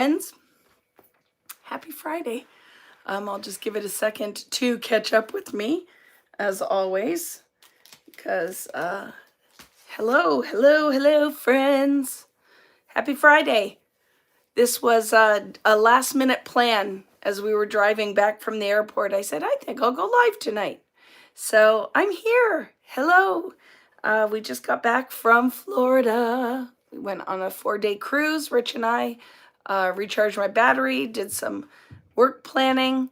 Friends, happy Friday. I'll just give it a second to catch up with me, as always, because hello, friends. Happy Friday. This was a last minute plan as we were driving back from the airport. I said, I think I'll go live tonight. So I'm here. Hello. We just got back from Florida. We went on a 4-day cruise. Rich and I recharged my battery, did some work planning,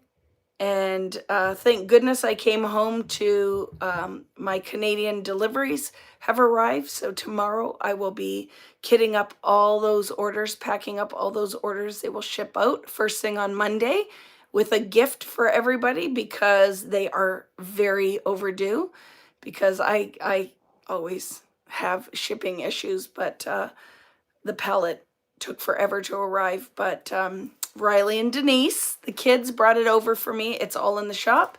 and thank goodness I came home to my Canadian deliveries have arrived. So tomorrow I will be kitting up all those orders, packing up all those orders. They will ship out first thing on Monday with a gift for everybody because they are very overdue, because I always have shipping issues, but the pallet took forever to arrive. But Riley and Denise, the kids, brought it over for me. It's all in the shop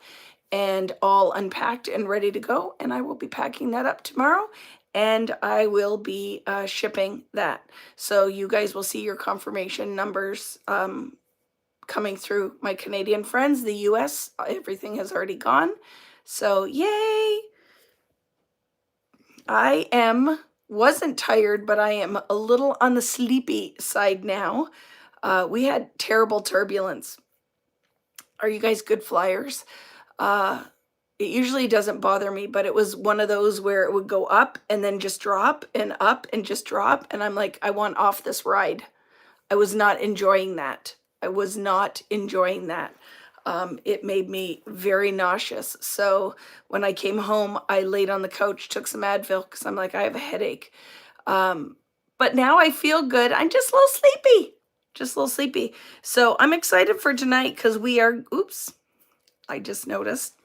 and all unpacked and ready to go. And I will be packing that up tomorrow, and I will be shipping that. So you guys will see your confirmation numbers coming through my Canadian friends. The US, everything has already gone. So yay! Wasn't tired, but I am a little on the sleepy side now. We had terrible turbulence. Are you guys good flyers? It usually doesn't bother me, but it was one of those where it would go up and then just drop and up and just drop. And I'm like, I want off this ride. I was not enjoying that. It made me very nauseous. So when I came home, I laid on the couch, took some Advil because I'm like, I have a headache. But now I feel good. I'm just a little sleepy. So I'm excited for tonight because we are, oops, I just noticed.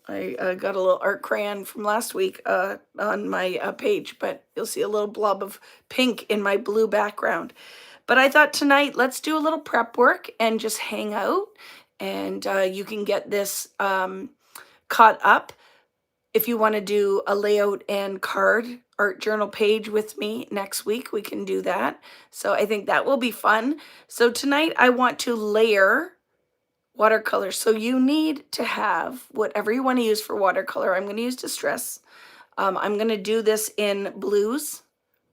I got a little art crayon from last week on my page, but you'll see a little blob of pink in my blue background. But I thought tonight, let's do a little prep work and just hang out. And you can get this caught up. If you want to do a layout and card art journal page with me next week, we can do that. So I think that will be fun. So tonight I want to layer watercolor. So you need to have whatever you want to use for watercolor. I'm going to use Distress. I'm going to do this in blues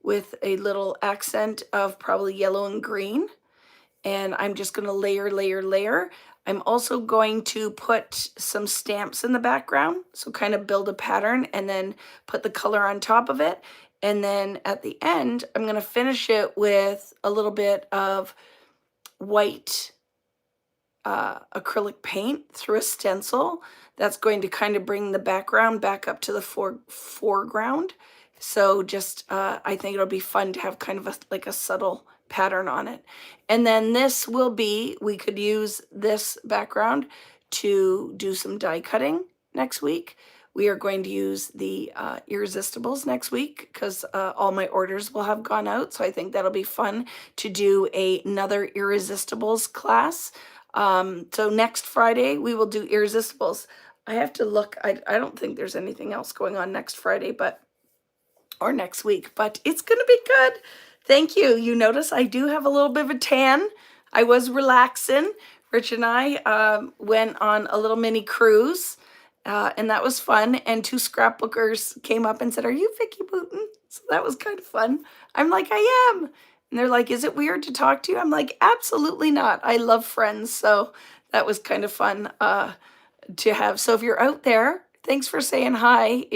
with a little accent of probably yellow and green. And I'm just going to layer. I'm also going to put some stamps in the background. So kind of build a pattern and then put the color on top of it. And then at the end, I'm going to finish it with a little bit of white acrylic paint through a stencil. That's going to kind of bring the background back up to the foreground. So just, I think it'll be fun to have kind of like a subtle pattern on it. And then this will be, we could use this background to do some die cutting next week. We are going to use the Irresistibles next week because all my orders will have gone out. So I think that'll be fun to do another Irresistibles class. So next Friday, we will do Irresistibles. I have to look. I don't think there's anything else going on next Friday, or next week, but it's going to be good. Thank you. You notice I do have a little bit of a tan. I was relaxing. Rich and I went on a little mini cruise, and that was fun. And 2 scrapbookers came up and said, "Are you Vicki Boutin?" So that was kind of fun. I'm like, I am. And they're like, "Is it weird to talk to you?" I'm like, absolutely not. I love friends. So that was kind of fun to have. So if you're out there, thanks for saying hi.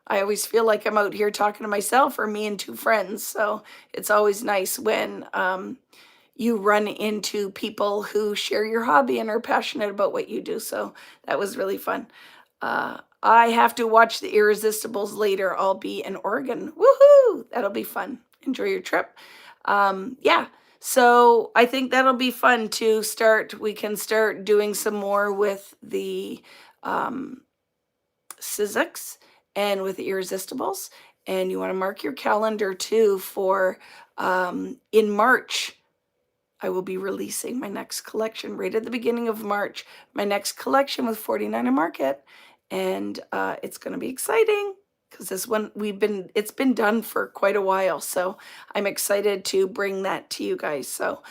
I always feel like I'm out here talking to myself or me and 2 friends. So it's always nice when you run into people who share your hobby and are passionate about what you do. So that was really fun. I have to watch the Irresistibles later. I'll be in Oregon. Woohoo! That'll be fun. Enjoy your trip. Yeah. So I think that'll be fun to start. We can start doing some more with the Sizzix and with the Irresistibles. And you want to mark your calendar too for in March. I will be releasing my next collection right at the beginning of March. My next collection with 49er Market. And it's going to be exciting. because this one it's been done for quite a while. So I'm excited to bring that to you guys. So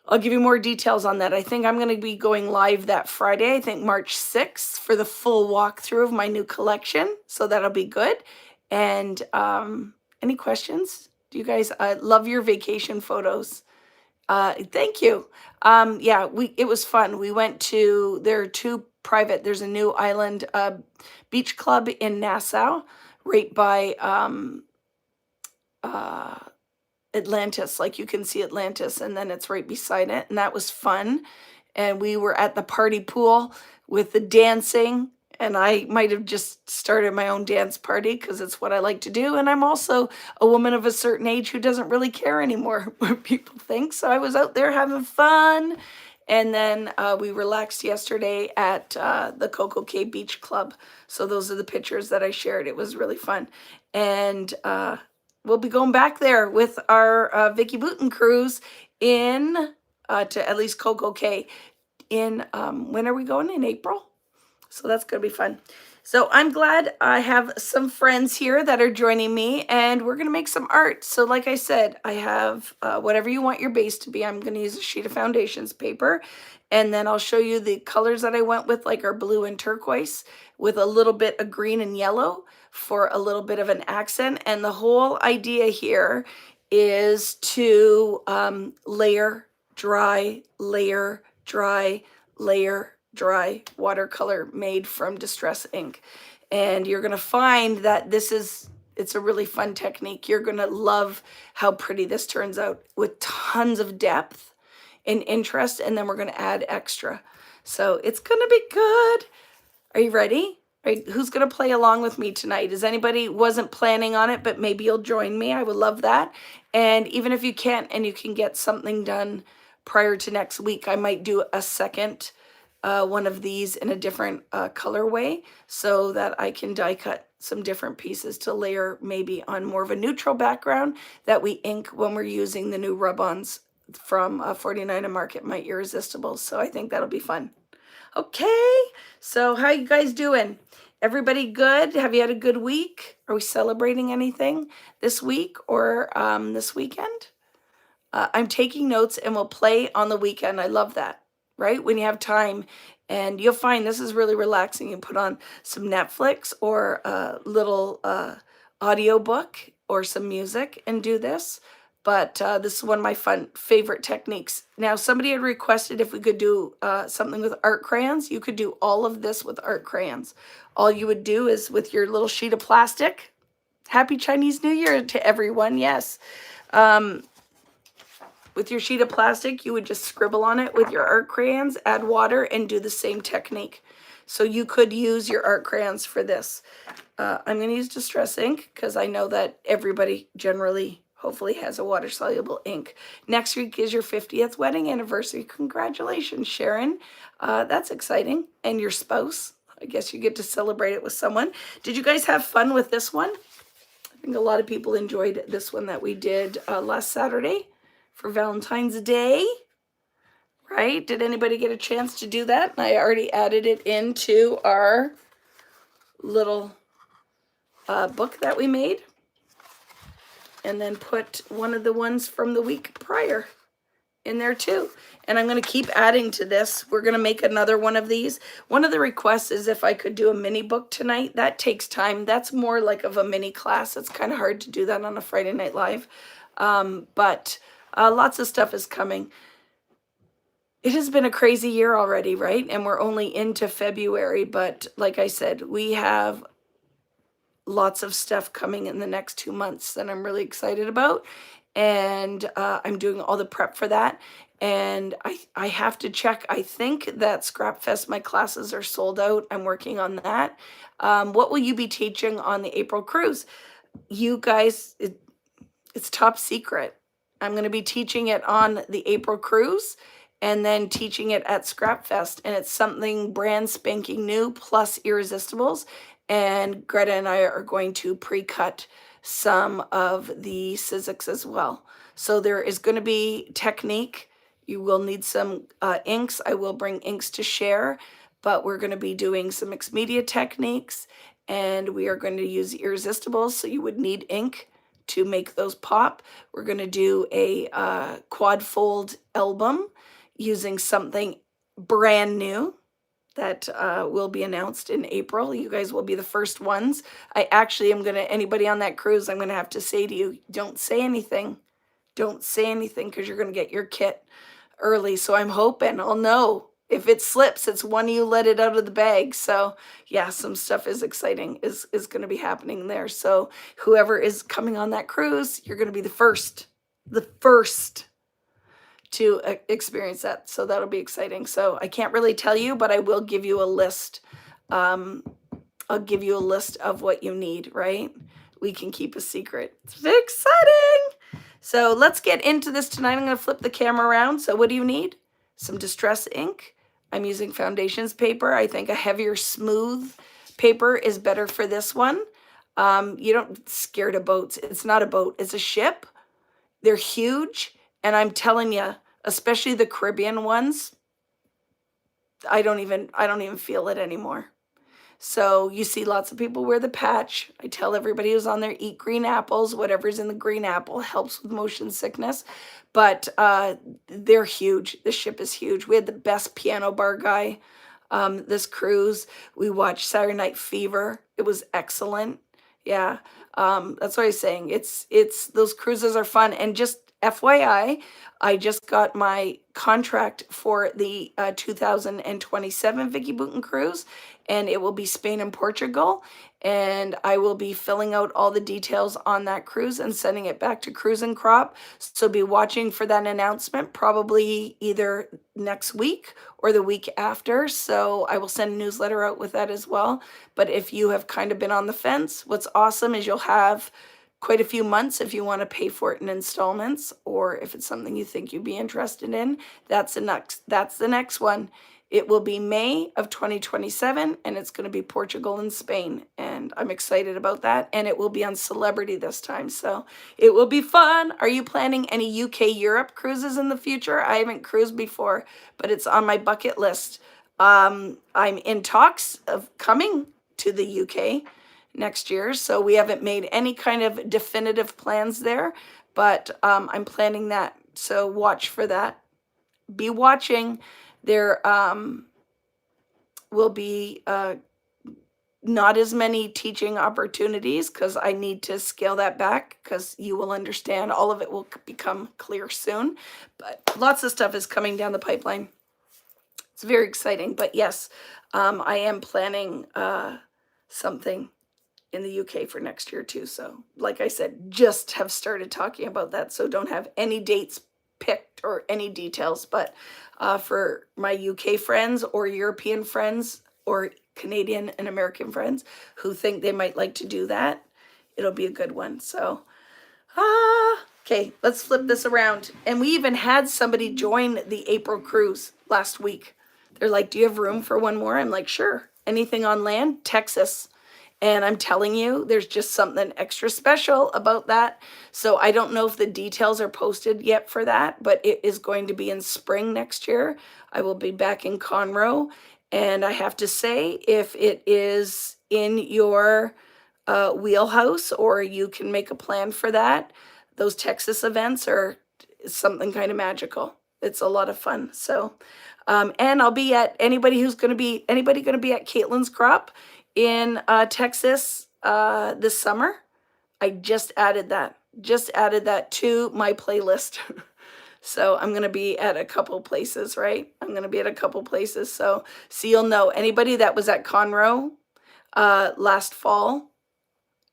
I'll give you more details on that. I think I'm going to be going live that Friday, I think March 6th, for the full walkthrough of my new collection. So that'll be good. And any questions? Do you guys love your vacation photos? Thank you. Yeah, it was fun. We went to, there are two private, there's a new island beach club in Nassau, right by Atlantis. Like you can see Atlantis, and then it's right beside it, and that was fun. And we were at the party pool with the dancing, and I might have just started my own dance party because it's what I like to do. And I'm also a woman of a certain age who doesn't really care anymore what people think. So I was out there having fun. And then we relaxed yesterday at the Coco Cay Beach Club. So those are the pictures that I shared. It was really fun. And we'll be going back there with our Vicki Boutin cruise in, to at least Coco Cay in, when are we going? In April? So that's going to be fun. So I'm glad I have some friends here that are joining me, and we're going to make some art. So like I said, I have whatever you want your base to be. I'm going to use a sheet of foundations paper, and then I'll show you the colors that I went with, like our blue and turquoise, with a little bit of green and yellow for a little bit of an accent. And the whole idea here is to layer, dry, layer, dry, layer, dry watercolor made from distress ink. And you're going to find that it's a really fun technique. You're going to love how pretty this turns out with tons of depth and interest. And then we're going to add extra. So it's going to be good. Are you ready? Who's going to play along with me tonight? Is anybody wasn't planning on it, but maybe you'll join me? I would love that. And even if you can't and you can get something done prior to next week, I might do a second one of these in a different colorway so that I can die cut some different pieces to layer maybe on more of a neutral background that we ink when we're using the new rub-ons from 49 and Market My Irresistibles. So I think that'll be fun. Okay, so how you guys doing? Everybody good? Have you had a good week? Are we celebrating anything this week or this weekend? I'm taking notes and we'll play on the weekend. I love that. Right? When you have time, and you'll find this is really relaxing. You put on some Netflix or a little audio book or some music and do this. But this is one of my favorite techniques. Now, somebody had requested if we could do something with art crayons. You could do all of this with art crayons. All you would do is with your little sheet of plastic. Happy Chinese New Year to everyone. Yes. With your sheet of plastic, you would just scribble on it with your art crayons, add water, and do the same technique. So you could use your art crayons for this. I'm going to use distress ink because I know that everybody generally, hopefully, has a water-soluble ink. Next week is your 50th wedding anniversary. Congratulations, Sharon. That's exciting. And your spouse. I guess you get to celebrate it with someone. Did you guys have fun with this one? I think a lot of people enjoyed this one that we did last Saturday for Valentine's Day, right? Did anybody get a chance to do that? I already added it into our little book that we made, and then put one of the ones from the week prior in there too. And I'm going to keep adding to this. We're going to make another one of these. One of the requests is if I could do a mini book tonight. That takes time. That's more like of a mini class. It's kind of hard to do that on a Friday Night Live. But lots of stuff is coming. It has been a crazy year already, right? And we're only into February. But like I said, we have lots of stuff coming in the next 2 months that I'm really excited about. And I'm doing all the prep for that. And I have to check. I think that Scrap Fest, my classes are sold out. I'm working on that. What will you be teaching on the April cruise? You guys, it's top secret. I'm going to be teaching it on the April cruise and then teaching it at Scrap Fest. And it's something brand spanking new plus Irresistibles. And Greta and I are going to pre-cut some of the Sizzix as well. So there is going to be technique. You will need some inks. I will bring inks to share, but we're going to be doing some mixed media techniques and we are going to use irresistibles, so you would need ink to make those pop. We're going to do a quad fold album using something brand new that will be announced in April. You guys will be the first ones. I actually am going to, anybody on that cruise, I'm going to have to say to you, don't say anything. Don't say anything, because you're going to get your kit early. So I'm hoping I'll know. If it slips, it's one of you let it out of the bag. So yeah, some stuff is exciting is going to be happening there. So whoever is coming on that cruise, you're going to be the first to experience that. So that'll be exciting. So I can't really tell you, but I will give you a list. I'll give you a list of what you need, right? We can keep a secret. It's exciting. So let's get into this tonight. I'm going to flip the camera around. So what do you need? Some distress ink. I'm using foundations paper. I think a heavier, smooth paper is better for this one. You don't scared of boats. It's not a boat. It's a ship. They're huge. And I'm telling you, especially the Caribbean ones, I don't even feel it anymore. So you see lots of people wear the patch. I tell everybody who's on there, eat green apples. Whatever's in the green apple helps with motion sickness. But they're huge. The ship is huge. We had the best piano bar guy this cruise. We watched Saturday Night Fever. It was excellent. Yeah, that's what I was saying. It's those cruises are fun. And just FYI, I just got my contract for the 2027 Vicki Boutin cruise, and it will be Spain and Portugal. And I will be filling out all the details on that cruise and sending it back to Cruise and Crop. So be watching for that announcement, probably either next week or the week after. So I will send a newsletter out with that as well. But if you have kind of been on the fence, what's awesome is you'll have quite a few months if you want to pay for it in installments, or if it's something you think you'd be interested in. That's the next one. It will be May of 2027, and it's going to be Portugal and Spain, and I'm excited about that. And it will be on Celebrity this time, so it will be fun. Are you planning any UK Europe cruises in the future? I haven't cruised before, but it's on my bucket list. I'm in talks of coming to the UK next year, so we haven't made any kind of definitive plans there, but I'm planning that, so watch for that. Be watching. There will be not as many teaching opportunities, because I need to scale that back, because you will understand all of it will become clear soon, but lots of stuff is coming down the pipeline. It's very exciting. But yes, I am planning something in the UK for next year too. So like I said, just have started talking about that, so don't have any dates picked or any details, but for my UK friends or European friends or Canadian and American friends who think they might like to do that, it'll be a good one. So okay, let's flip this around. And we even had somebody join the April cruise last week. They're like, do you have room for one more? I'm like, sure. Anything on land? Texas. And I'm telling you, there's just something extra special about that. So I don't know if the details are posted yet for that, but it is going to be in spring next year. I will be back in Conroe. And I have to say, if it is in your wheelhouse, or you can make a plan for that, those Texas events are something kind of magical. It's a lot of fun. So, and I'll be at anybody going to be at Caitlin's Crop in Texas this summer. I just added that to my playlist. So I'm going to be at a couple places, right? I'm going to be at a couple places. So you'll know anybody that was at Conroe last fall.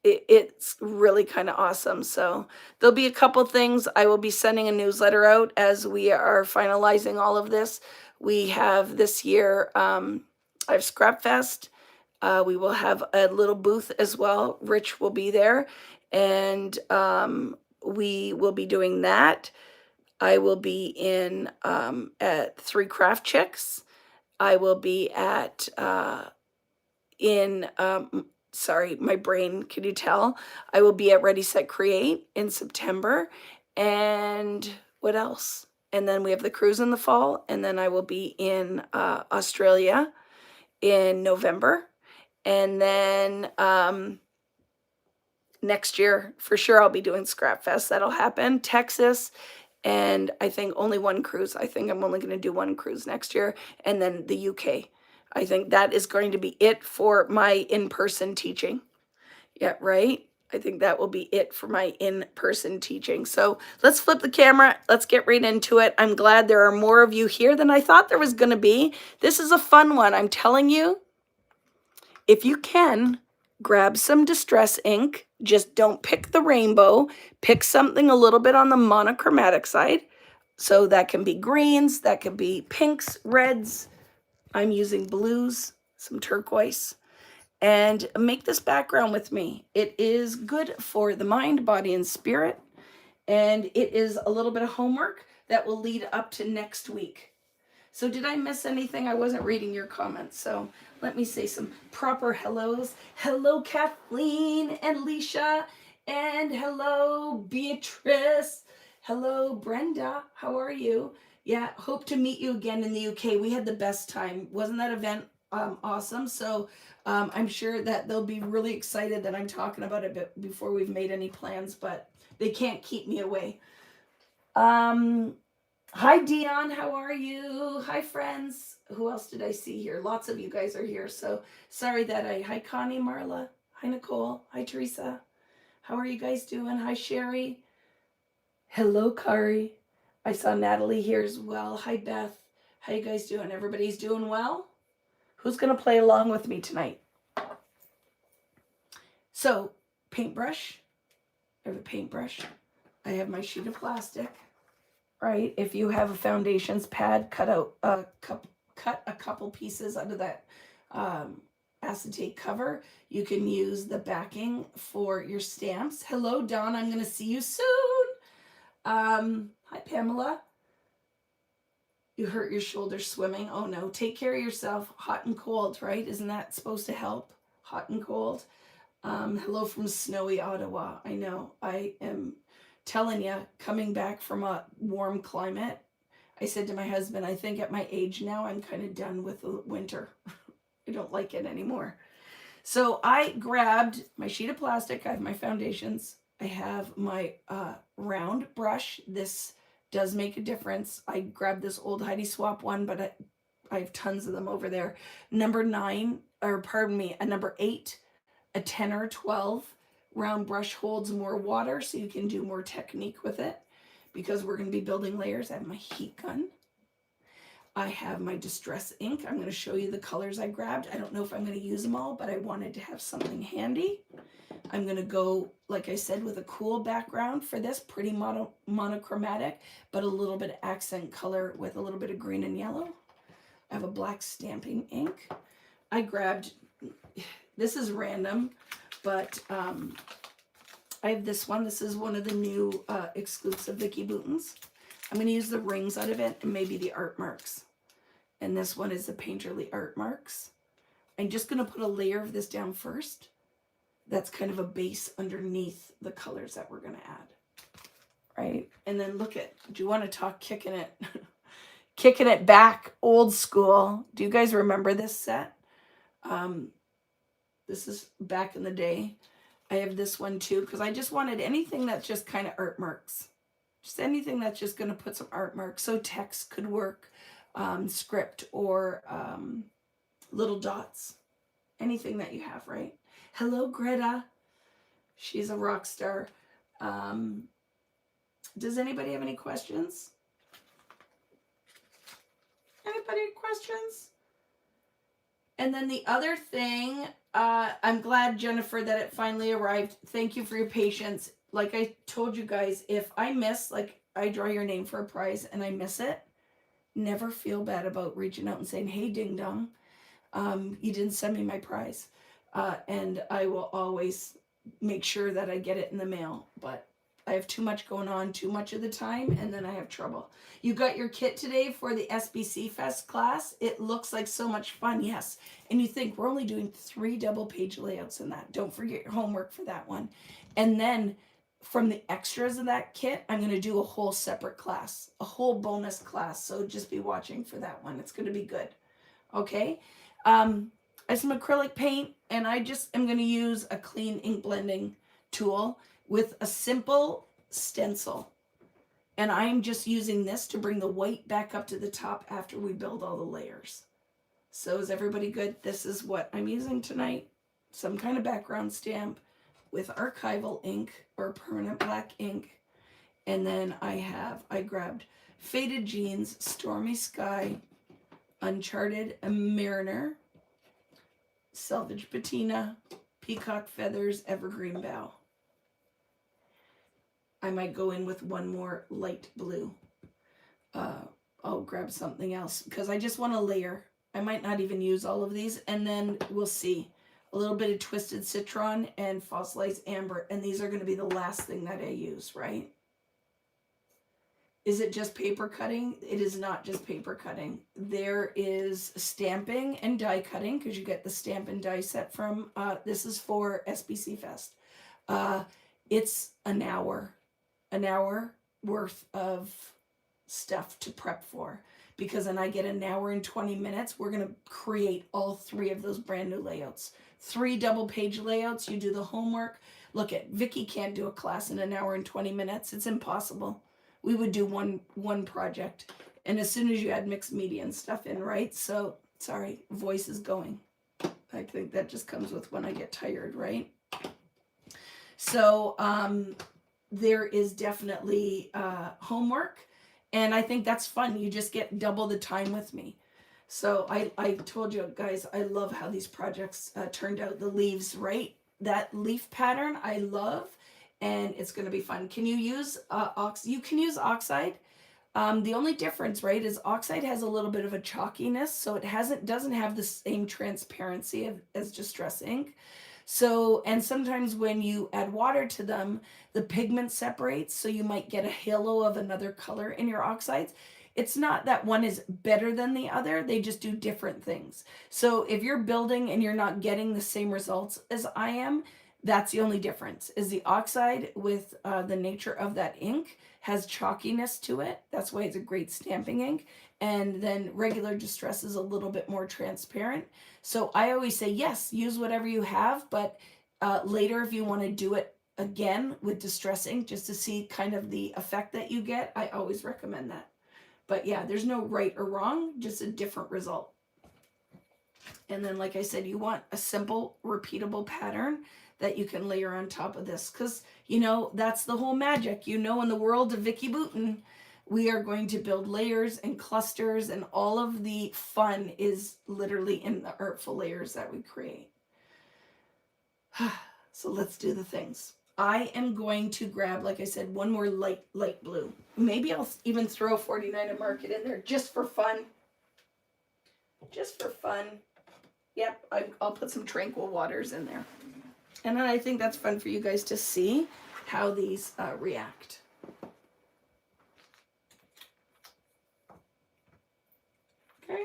It's really kind of awesome. So there'll be a couple things. I will be sending a newsletter out as we are finalizing all of this. We have this year, I have Scrap Fest. We will have a little booth as well. Rich will be there, and we will be doing that. I will be in at 3 Craft Chicks. I will be at sorry, my brain, can you tell? I will be at Ready Set Create in September. And what else? And then we have the cruise in the fall, and then I will be in Australia in November. And then next year, for sure, I'll be doing Scrap Fest. That'll happen. Texas, and I think only one cruise. I think I'm only going to do one cruise next year, and then the UK. I think that is going to be it for my in-person teaching. Yeah, right? I think that will be it for my in-person teaching. So let's flip the camera. Let's get right into it. I'm glad there are more of you here than I thought there was going to be. This is a fun one. I'm telling you, if you can, grab some distress ink. Just don't pick the rainbow. Pick something a little bit on the monochromatic side. So that can be greens, that could be pinks, reds. I'm using blues, some turquoise. And make this background with me. It is good for the mind, body, and spirit. And it is a little bit of homework that will lead up to next week. So did I miss anything? I wasn't reading your comments. So let me say some proper hellos. Hello, Kathleen and Alicia. And hello, Beatrice. Hello, Brenda. How are you? Yeah, hope to meet you again in the UK. We had the best time. Wasn't that event awesome? So I'm sure that they'll be really excited that I'm talking about it before we've made any plans, but they can't keep me away. Hi, Dion. How are you? Hi, friends. Who else did I see here? Lots of you guys are here. So sorry that hi, Connie, Marla. Hi, Nicole. Hi, Teresa. How are you guys doing? Hi, Sherry. Hello, Kari. I saw Natalie here as well. Hi, Beth. How you guys doing? Everybody's doing well? Who's going to play along with me tonight? So, paintbrush. I have a paintbrush. I have my sheet of plastic. Right? If you have a foundations pad, cut a couple pieces out of that acetate cover. You can use the backing for your stamps. Hello, Dawn. I'm going to see you soon. Hi, Pamela. You hurt your shoulder swimming. Oh, no. Take care of yourself. Hot and cold, right? Isn't that supposed to help? Hot and cold. Hello from snowy Ottawa. I know. I am telling you, coming back from a warm climate, I said to my husband, I think at my age now, I'm kind of done with the winter. I don't like it anymore. So I grabbed my sheet of plastic. I have my foundations. I have my round brush. This does make a difference. I grabbed this old Heidi Swap one, but I have tons of them over there. Number 9, or pardon me, a number 8, a 10 or 12. Round brush holds more water, so you can do more technique with it because we're going to be building layers. I have my heat gun. I have my distress ink. I'm going to show you the colors I grabbed. I don't know if I'm going to use them all, but I wanted to have something handy. I'm going to go, like I said, with a cool background for this, pretty monochromatic, but a little bit of accent color with a little bit of green and yellow. I have a black stamping ink. I grabbed, this is random, but I have this one. This is one of the new exclusive Vicki Boutins. I'm going to use the rings out of it and maybe the art marks. And this one is the Painterly art marks. I'm just going to put a layer of this down first. That's kind of a base underneath the colors that we're going to add. Right? And then look at, do you want to talk kicking it? Kicking it back, old school. Do you guys remember this set? This is back in the day. I have this one too, because I just wanted anything that's just kind of art marks. Just anything that's just going to put some art marks. So text could work, script, or little dots. Anything that you have, right? Hello, Greta. She's a rock star. Does anybody have any questions? Anybody have questions? And then the other thing, I'm glad, Jennifer, that it finally arrived. Thank you for your patience. Like I told you guys, if I miss, like I draw your name for a prize and I miss it, never feel bad about reaching out and saying, hey, ding dong, you didn't send me my prize. And I will always make sure that I get it in the mail. But I have too much going on too much of the time, and then I have trouble. You got your kit today for the SBC Fest class. It looks like so much fun, yes. And you think we're only doing 3 double-page layouts in that. Don't forget your homework for that one. And then from the extras of that kit, I'm going to do a whole separate class, a whole bonus class. So just be watching for that one. It's going to be good. Okay. I I have some acrylic paint, and I just am going to use a clean ink blending tool with a simple stencil. And I'm just using this to bring the white back up to the top after we build all the layers. So is everybody good? This is what I'm using tonight. Some kind of background stamp with archival ink or permanent black ink. And then I grabbed Faded Jeans, Stormy Sky, Uncharted Mariner, Selvage Patina, Peacock Feathers, Evergreen Bough. I might go in with one more light blue. I'll grab something else because I just want to layer. I might not even use all of these, and then we'll see. A little bit of Twisted Citron and Fossilized Amber, and these are going to be the last thing that I use, right? Is it just paper cutting? It is not just paper cutting. There is stamping and die cutting, because you get the stamp and die set from, this is for SBC Fest. It's an hour worth of stuff to prep for, because then I get an hour and 20 minutes. We're going to create all 3 of those brand new layouts. 3 double page layouts. You do the homework. Look at Vicki can't do a class in an hour and 20 minutes. It's impossible. We would do one project, and as soon as you add mixed media and stuff in, right? So, sorry, voice is going. I think that just comes with when I get tired, right? So, there is definitely homework, and I think that's fun. You just get double the time with me. So, I told you guys, I love how these projects turned out. The leaves, right? That leaf pattern, I love. And it's going to be fun. Can you use you can use oxide. The only difference, right, is oxide has a little bit of a chalkiness, so it doesn't have the same transparency as Distress ink. So, and sometimes when you add water to them, the pigment separates, so you might get a halo of another color in your oxides. It's not that one is better than the other, they just do different things. So if you're building and you're not getting the same results as I am, that's the only difference, is the oxide with the nature of that ink has chalkiness to it. That's why it's a great stamping ink. And then regular Distress is a little bit more transparent. So I always say, yes, use whatever you have, but later if you want to do it again with Distress ink just to see kind of the effect that you get, I always recommend that. But yeah, there's no right or wrong, just a different result. And then, like I said, you want a simple, repeatable pattern that you can layer on top of this, because, you know, that's the whole magic. You know, in the world of Vicki Boutin, we are going to build layers and clusters, and all of the fun is literally in the artful layers that we create. So let's do the things. I am going to grab, like I said, one more light blue. Maybe I'll even throw 49 and Market in there just for fun. Just for fun. Yep, I'll put some Tranquil Waters in there. And then I think that's fun for you guys to see how these react. Okay,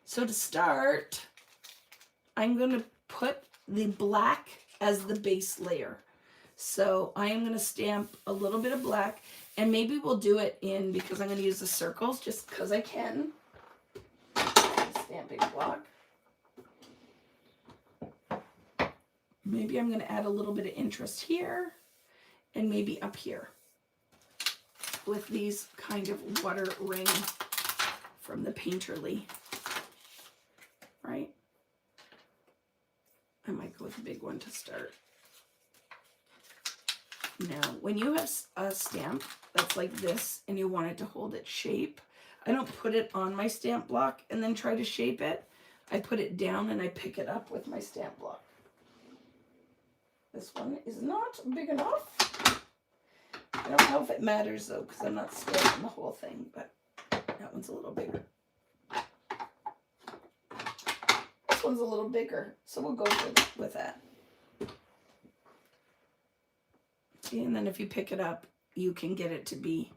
so to start, I'm going to put the black as the base layer. So I am going to stamp a little bit of black, and maybe we'll do it in, because I'm going to use the circles just because I can. Stamping block. Maybe I'm going to add a little bit of interest here and maybe up here with these kind of water ring from the Painterly, right? I might go with a big one to start. Now, when you have a stamp that's like this and you want it to hold its shape, I don't put it on my stamp block and then try to shape it. I put it down and I pick it up with my stamp block. This one is not big enough. I don't know if it matters though, because I'm not stamping the whole thing, but that one's a little bigger. This one's a little bigger, so we'll go with that. See, and then if you pick it up, you can get it to be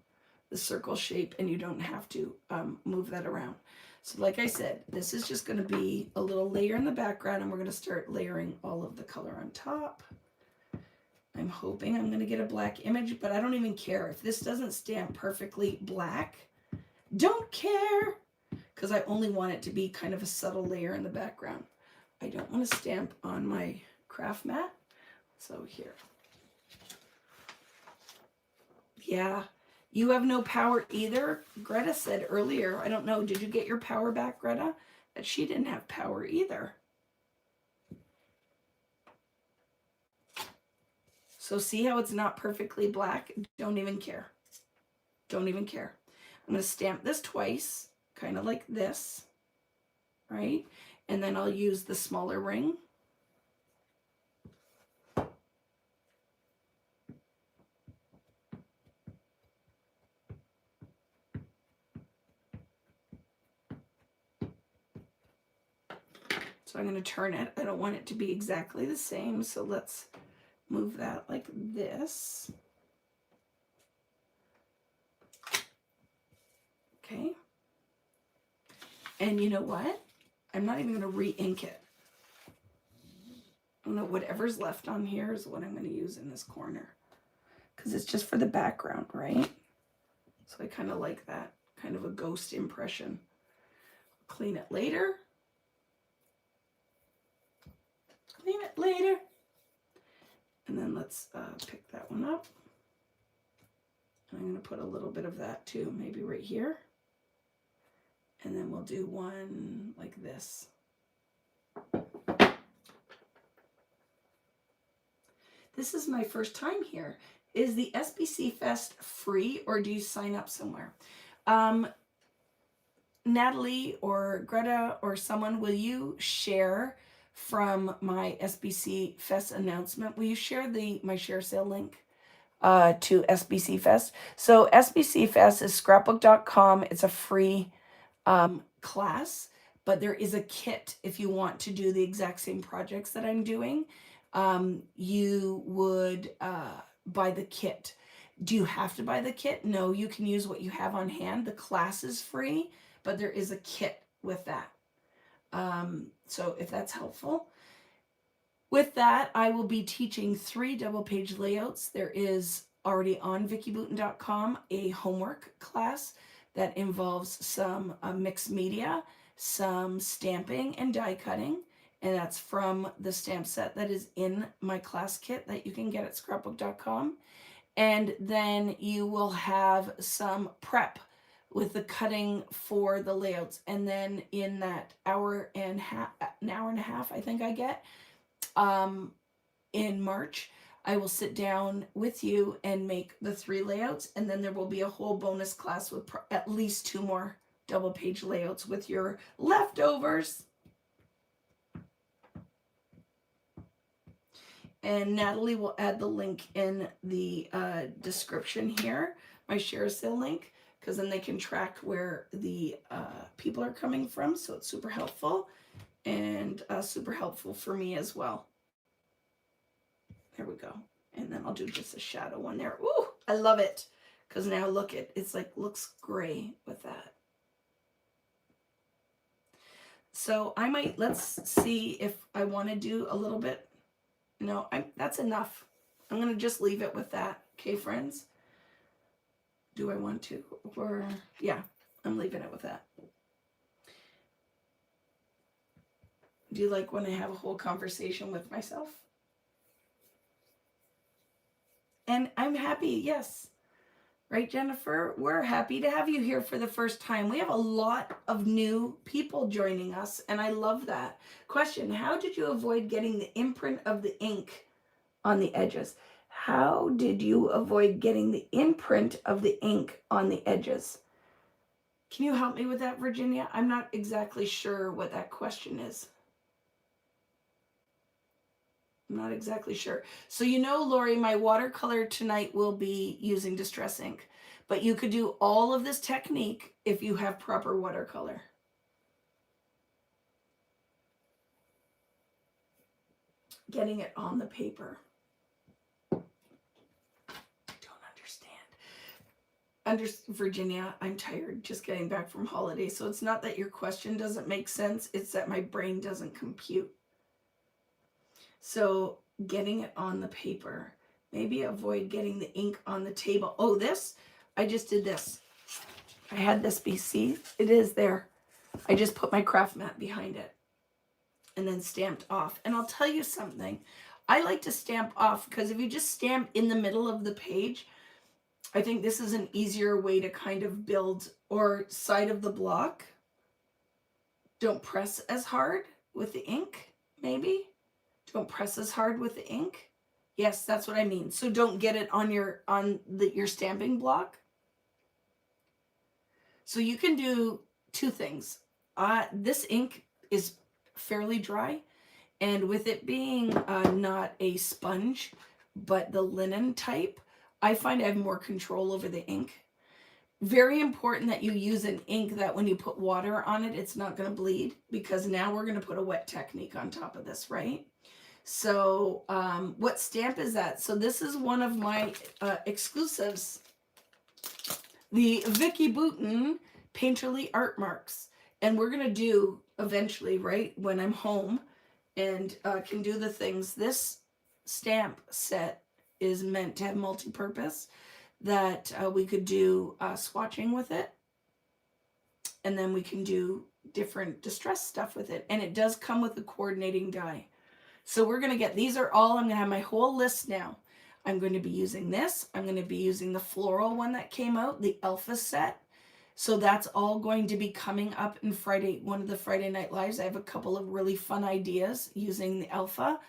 the circle shape and you don't have to move that around. So like I said, this is just going to be a little layer in the background, and we're going to start layering all of the color on top. I'm hoping I'm going to get a black image, but I don't even care. If this doesn't stamp perfectly black, don't care, because I only want it to be kind of a subtle layer in the background. I don't want to stamp on my craft mat. So here. Yeah, you have no power either. Greta said earlier, I don't know, did you get your power back, Greta? That she didn't have power either. So see how it's not perfectly black? Don't even care. Don't even care. I'm going to stamp this twice, kind of like this, right? And then I'll use the smaller ring. So I'm going to turn it. I don't want it to be exactly the same, so let's move that like this. Okay. And you know what? I'm not even going to re-ink it. I'm gonna, whatever's left on here is what I'm going to use in this corner. Because it's just for the background, right? So I kind of like that. Kind of a ghost impression. Clean it later. Clean it later. And then let's pick that one up. And I'm going to put a little bit of that too, maybe right here. And then we'll do one like this. This is my first time here. Is the SBC Fest free or do you sign up somewhere? Natalie or Greta or someone, will you share from my SBC Fest announcement? Will you share my share sale link to SBC Fest? So SBC Fest is scrapbook.com. It's a free class, but there is a kit if you want to do the exact same projects that I'm doing. You would buy the kit. Do you have to buy the kit? No, you can use what you have on hand. The class is free, but there is a kit with that. So if that's helpful. With that, I will be teaching 3 double page layouts. There is already on vickiboutin.com a homework class that involves some mixed media, some stamping and die cutting. And that's from the stamp set that is in my class kit that you can get at scrapbook.com. And then you will have some prep with the cutting for the layouts. And then in that an hour and a half, I think I get, in March, I will sit down with you and make the 3 layouts. And then there will be a whole bonus class with at least 2 more double page layouts with your leftovers. And Natalie will add the link in the description here, my share sale link, because then they can track where the people are coming from. So it's super helpful and super helpful for me as well. There we go. And then I'll do just a shadow one there. Ooh, I love it. Because now look, it's like looks gray with that. So I might, let's see if I want to do a little bit. No, that's enough. I'm going to just leave it with that. Okay, friends? Do I want to? Or, yeah, I'm leaving it with that. Do you like when I have a whole conversation with myself? And I'm happy, yes. Right, Jennifer? We're happy to have you here for the first time. We have a lot of new people joining us, and I love that. Question, how did you avoid getting the imprint of the ink on the edges? How did you avoid getting the imprint of the ink on the edges? Can you help me with that, Virginia? I'm not exactly sure what that question is. I'm not exactly sure. So you know, Lori, my watercolor tonight will be using Distress Ink. But you could do all of this technique if you have proper watercolor. Getting it on the paper. I don't understand. Virginia, I'm tired just getting back from holiday. So it's not that your question doesn't make sense. It's that my brain doesn't compute. So getting it on the paper. Maybe avoid getting the ink on the table. Oh, this, I just did this. I had this BC. It is there. I just put my craft mat behind it. and then stamped off. And I'll tell you something. I like to stamp off because if you just stamp in the middle of the page, I think this is an easier way to kind of build, or side of the block. Don't press as hard with the ink, maybe. Don't press as hard with the ink. Yes, that's what I mean. So don't get it on your stamping block. So you can do two things. This ink is fairly dry, and with it being not a sponge, but the linen type, I find I have more control over the ink. Very important that you use an ink that when you put water on it, it's not going to bleed, because now we're going to put a wet technique on top of this, right? So what stamp is that? So this is one of my exclusives, the Vicki Boutin Painterly Art Marks. And we're going to do eventually, right, when I'm home and can do the things. This stamp set is meant to have multi-purpose, that we could do swatching with it. And then we can do different distress stuff with it. And it does come with a coordinating die. So we're going to get, these are all, I'm going to have my whole list now. I'm going to be using this. I'm going to be using the floral one that came out, the Alpha set. So that's all going to be coming up in one of the Friday Night Lives. I have a couple of really fun ideas using the Alpha.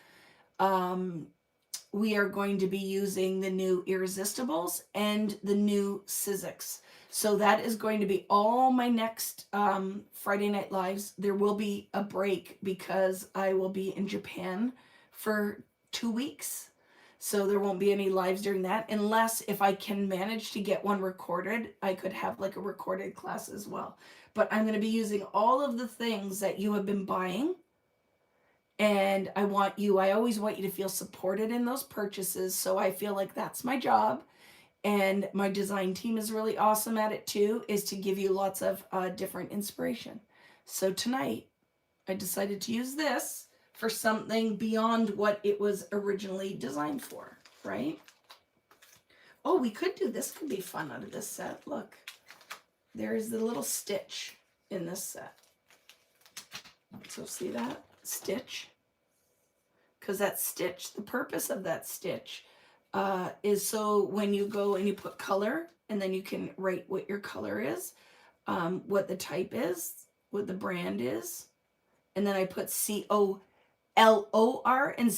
We are going to be using the new Irresistibles and the new Sizzix. So that is going to be all my next Friday Night Lives. There will be a break because I will be in Japan for 2 weeks. So there won't be any lives during that, unless if I can manage to get one recorded, I could have like a recorded class as well. But I'm going to be using all of the things that you have been buying. And I always want you to feel supported in those purchases. So I feel like that's my job. And my design team is really awesome at it too, is to give you lots of different inspiration. So tonight I decided to use this for something beyond what it was originally designed for, right? Oh, we could do this. Could be fun out of this set. Look, there's the little stitch in this set. So see that stitch? Because that stitch, the purpose of that stitch is so when you go and you put color, and then you can write what your color is, what the type is, what the brand is. And then I put COLOR and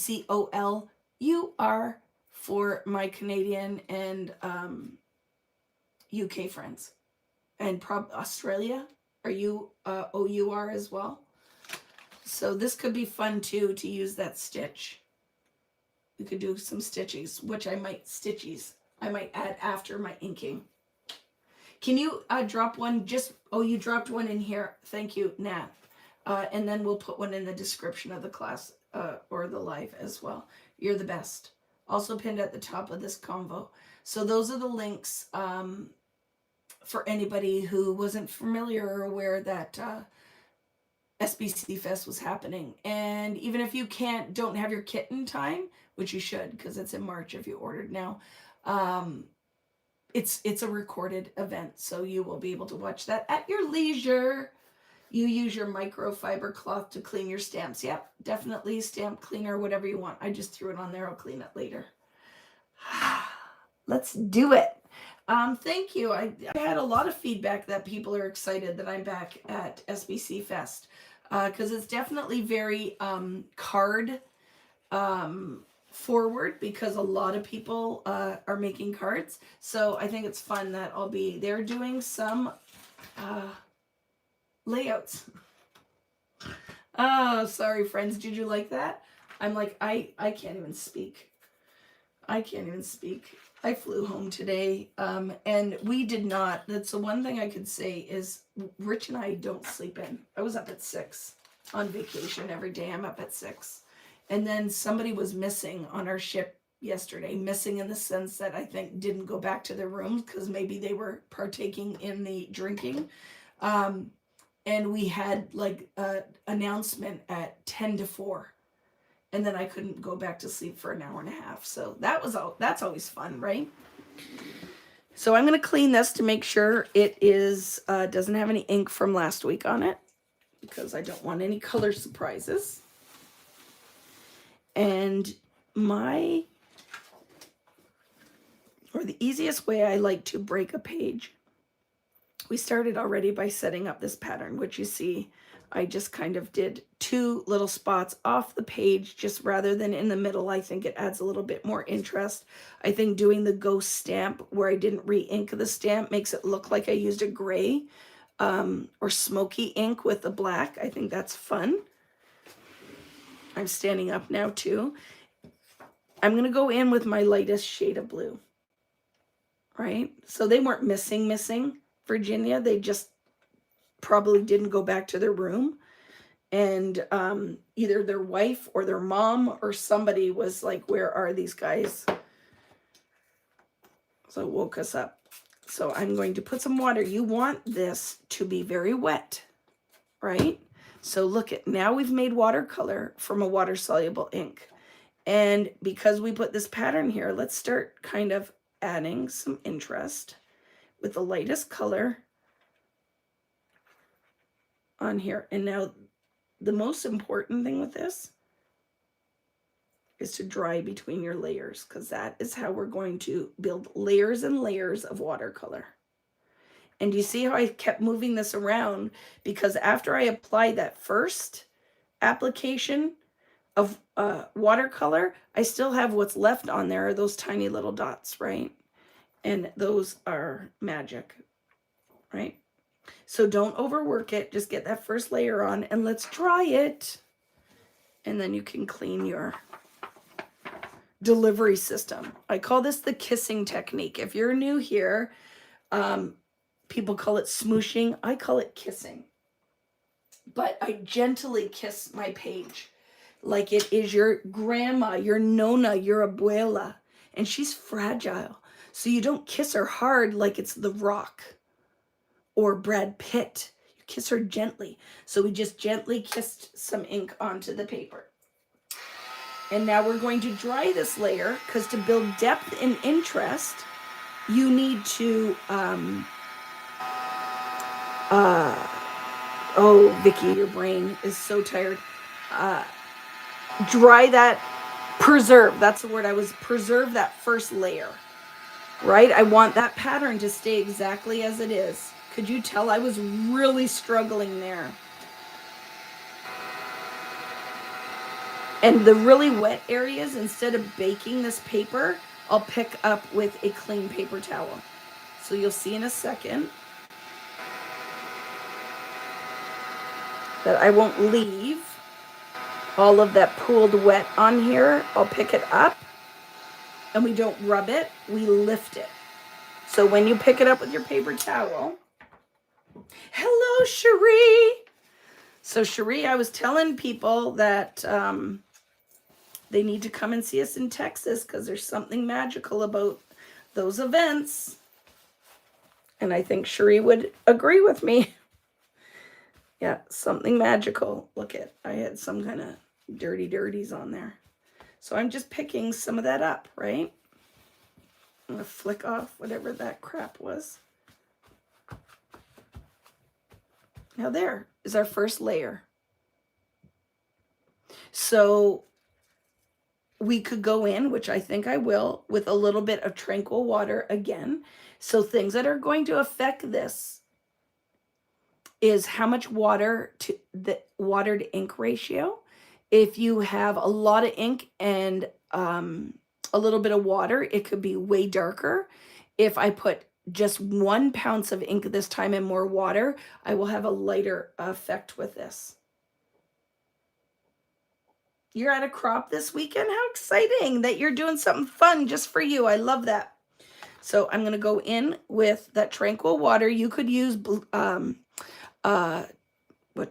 COLUR for my Canadian and UK friends. And Australia, are you OUR as well? So this could be fun too, to use that stitch. We could do some stitches, which I might add after my inking. Can you drop one? You dropped one in here. Thank you, Nat. And then we'll put one in the description of the class or the live as well. You're the best. Also pinned at the top of this convo. So those are the links for anybody who wasn't familiar or aware that SBC Fest was happening. And even if you don't have your kit in time, which you should, because it's in March if you ordered now, it's a recorded event, so you will be able to watch that at your leisure. You use your microfiber cloth to clean your stamps. Yep, definitely stamp cleaner, whatever you want. I just threw it on there. I'll clean it later. Let's do it. Thank you. I had a lot of feedback that people are excited that I'm back at SBC Fest, because it's definitely very card forward, because a lot of people are making cards. So I think it's fun that I'll be there doing some layouts. Oh, sorry friends, did you like that? I'm like, I can't even speak. I can't even speak. I flew home today, and we did not. That's the one thing I could say is Rich and I don't sleep in. I was up at 6 on vacation. Every day I'm up at 6. And then somebody was missing on our ship yesterday. Missing in the sense that I think didn't go back to their rooms because maybe they were partaking in the drinking. And we had like an announcement at 10 to 4. And then I couldn't go back to sleep for an hour and a half. So that's always fun, right? So I'm going to clean this to make sure it doesn't have any ink from last week on it, because I don't want any color surprises. And the easiest way I like to break a page, we started already by setting up this pattern, which you see, I just kind of did 2 little spots off the page, just rather than in the middle. I think it adds a little bit more interest. I think doing the ghost stamp where I didn't re-ink the stamp makes it look like I used a gray or smoky ink with the black. I think that's fun. I'm standing up now too. I'm going to go in with my lightest shade of blue, right? So they weren't missing Virginia. They just probably didn't go back to their room. And either their wife or their mom or somebody was like, where are these guys? So it woke us up. So I'm going to put some water. You want this to be very wet, right? So look at, now we've made watercolor from a water-soluble ink. And because we put this pattern here, let's start kind of adding some interest with the lightest color on here. And now the most important thing with this is to dry between your layers, because that is how we're going to build layers and layers of watercolor. And you see how I kept moving this around? Because after I apply that first application of watercolor, I still have what's left on there, those tiny little dots, right? And those are magic, right? So don't overwork it. Just get that first layer on and let's dry it. And then you can clean your delivery system. I call this the kissing technique. If you're new here, people call it smooshing. I call it kissing. But I gently kiss my page like it is your grandma, your nona, your abuela. And she's fragile. So you don't kiss her hard like it's The Rock or Brad Pitt. You kiss her gently. So we just gently kissed some ink onto the paper. And now we're going to dry this layer, because to build depth and interest, you need to, oh, Vicki, your brain is so tired. Dry that, preserve, that's the word preserve that first layer, right? I want that pattern to stay exactly as it is. Could you tell I was really struggling there? And the really wet areas, instead of baking this paper, I'll pick up with a clean paper towel. So you'll see in a second that I won't leave all of that pooled wet on here. I'll pick it up, and we don't rub it, we lift it. So when you pick it up with your paper towel, hello, Cherie. So Cherie, I was telling people that they need to come and see us in Texas, because there's something magical about those events. And I think Cherie would agree with me. Yeah, something magical. Look at, I had some kind of dirties on there. So I'm just picking some of that up, right? I'm going to flick off whatever that crap was. Now there is our first layer. So we could go in, which I think I will, with a little bit of tranquil water again. So things that are going to affect this is how much water to the water to ink ratio. If you have a lot of ink and a little bit of water, it could be way darker. If I put just 1 ounce of ink this time and more water, I will have a lighter effect with this. You're at a crop this weekend? How exciting that you're doing something fun just for you. I love that. So I'm going to go in with that tranquil water. You could use, what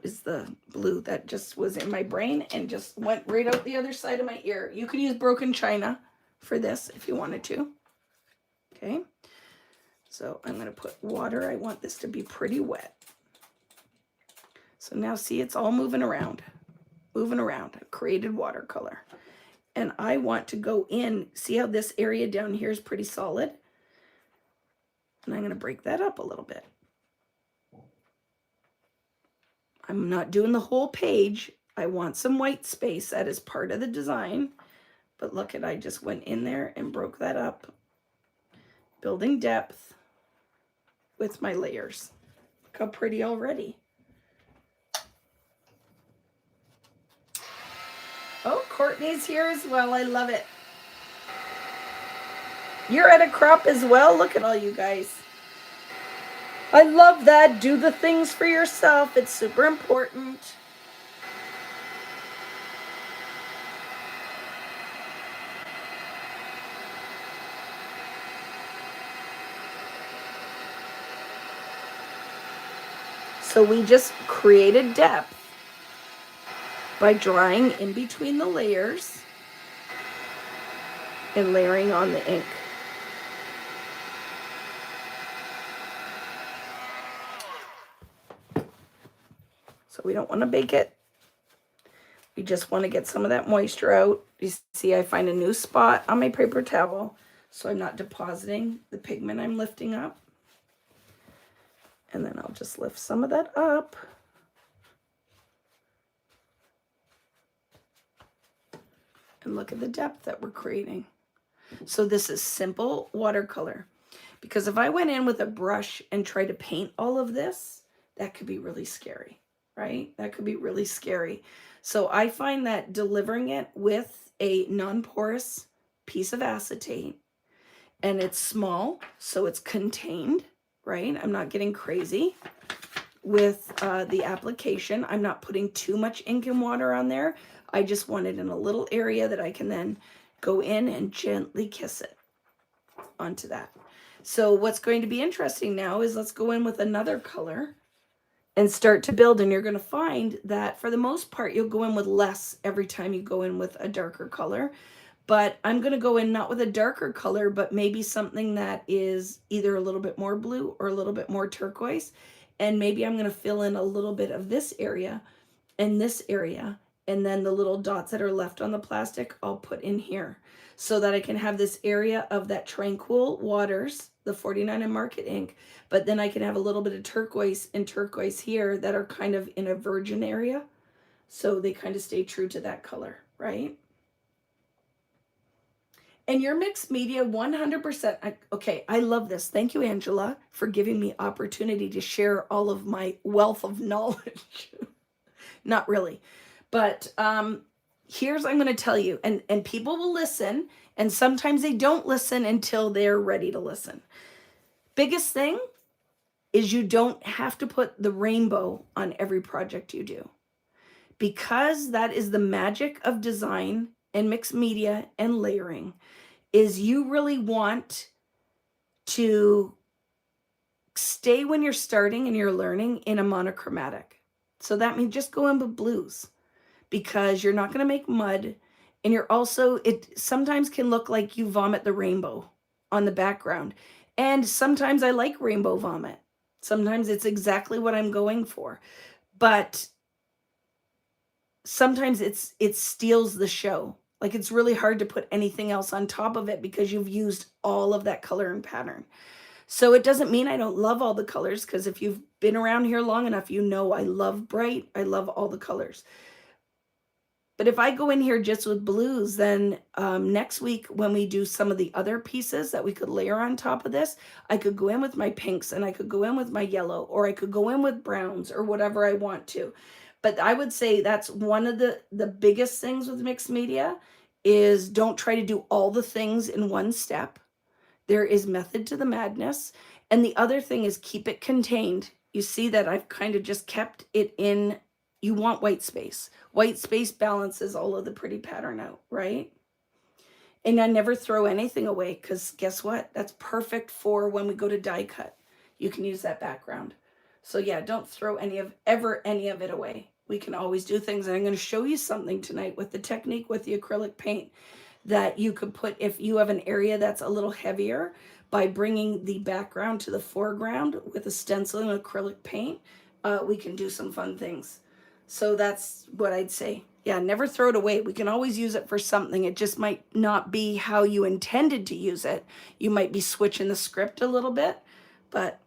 is the blue that just was in my brain and just went right out the other side of my ear? You could use broken china for this if you wanted to. Okay. So I'm going to put water. I want this to be pretty wet. So now see, it's all moving around. I created watercolor. And I want to go in. See how this area down here is pretty solid? And I'm going to break that up a little bit. I'm not doing the whole page. I want some white space. That is part of the design. But look at, I just went in there and broke that up. Building depth with my layers. Look how pretty already. Oh, Courtney's here as well. I love it. You're at a crop as well. Look at all you guys. I love that. Do the things for yourself. It's super important. So we just created depth by drawing in between the layers and layering on the ink. So we don't want to bake it. We just want to get some of that moisture out. You see, I find a new spot on my paper towel, so I'm not depositing the pigment I'm lifting up. And then I'll just lift some of that up. And look at the depth that we're creating. So this is simple watercolor. Because if I went in with a brush and tried to paint all of this, that could be really scary, right? That could be really scary. So I find that delivering it with a non-porous piece of acetate, and it's small, so it's contained, right? I'm not getting crazy with the application. I'm not putting too much ink and water on there. I just want it in a little area that I can then go in and gently kiss it onto that. So what's going to be interesting now is let's go in with another color and start to build. And you're going to find that for the most part, you'll go in with less every time you go in with a darker color. But I'm going to go in not with a darker color, but maybe something that is either a little bit more blue or a little bit more turquoise. And maybe I'm going to fill in a little bit of this area and this area. And then the little dots that are left on the plastic, I'll put in here so that I can have this area of that Tranquil Waters, the 49 and Market ink. But then I can have a little bit of turquoise and turquoise here that are kind of in a virgin area. So they kind of stay true to that color, right? And your mixed media, 100%. Okay, I love this. Thank you, Angela, for giving me opportunity to share all of my wealth of knowledge. Not really. But here's, I'm going to tell you, and people will listen, and sometimes they don't listen until they're ready to listen. Biggest thing is you don't have to put the rainbow on every project you do, because that is the magic of design and mixed media and layering, is you really want to stay when you're starting and you're learning in a monochromatic. So that means just go in with blues, because you're not going to make mud, and you're also, it sometimes can look like you vomit the rainbow on the background. And sometimes I like rainbow vomit. Sometimes it's exactly what I'm going for. But sometimes it steals the show. Like, it's really hard to put anything else on top of it because you've used all of that color and pattern. So it doesn't mean I don't love all the colors, because if you've been around here long enough, you know I love bright. I love all the colors. But if I go in here just with blues, then next week when we do some of the other pieces that we could layer on top of this, I could go in with my pinks, and I could go in with my yellow, or I could go in with browns, or whatever I want to. But I would say that's one of the biggest things with mixed media, is don't try to do all the things in one step. There is method to the madness. And the other thing is keep it contained. You see that I've kind of just kept it in. You want white space. White space balances all of the pretty pattern out, right? And I never throw anything away, because guess what? That's perfect for when we go to die cut. You can use that background. So yeah, don't throw any of it away. We can always do things. And I'm going to show you something tonight with the technique with the acrylic paint that you could put if you have an area that's a little heavier, by bringing the background to the foreground with a stencil and acrylic paint. We can do some fun things. So that's what I'd say. Yeah, never throw it away. We can always use it for something. It just might not be how you intended to use it. You might be switching the script a little bit. But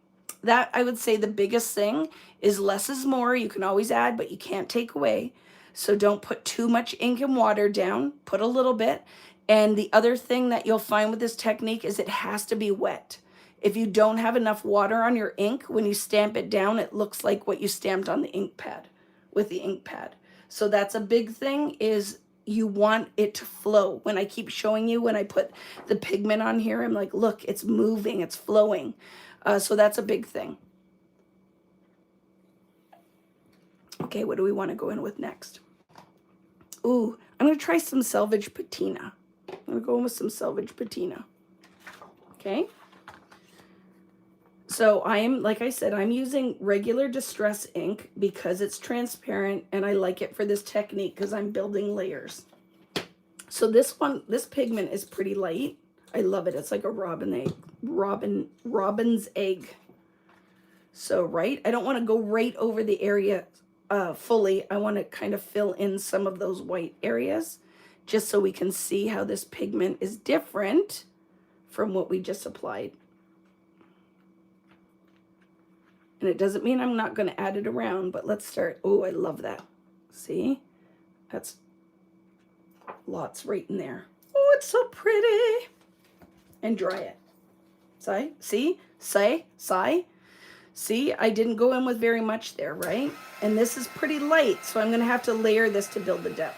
that, I would say the biggest thing is less is more. You can always add, but you can't take away. So don't put too much ink and water down, put a little bit. And the other thing that you'll find with this technique is it has to be wet. If you don't have enough water on your ink, when you stamp it down, it looks like what you stamped on the ink pad with the ink pad. So that's a big thing, is you want it to flow. When I keep showing you, when I put the pigment on here, I'm like, look, it's moving, it's flowing. So that's a big thing. Okay, what do we want to go in with next? Ooh, I'm going to try some selvage patina. I'm going to go in with some selvage patina. Okay. So I am, like I said, I'm using regular distress ink because it's transparent, and I like it for this technique because I'm building layers. So this pigment is pretty light. I love it. It's like a robin's egg. So, right, I don't want to go right over the area fully. I want to kind of fill in some of those white areas just so we can see how this pigment is different from what we just applied. And it doesn't mean I'm not going to add it around, but let's start. Oh, I love that. See? That's lots right in there. Oh, it's so pretty. And dry it. See? See, I didn't go in with very much there, right? And this is pretty light, so I'm going to have to layer this to build the depth.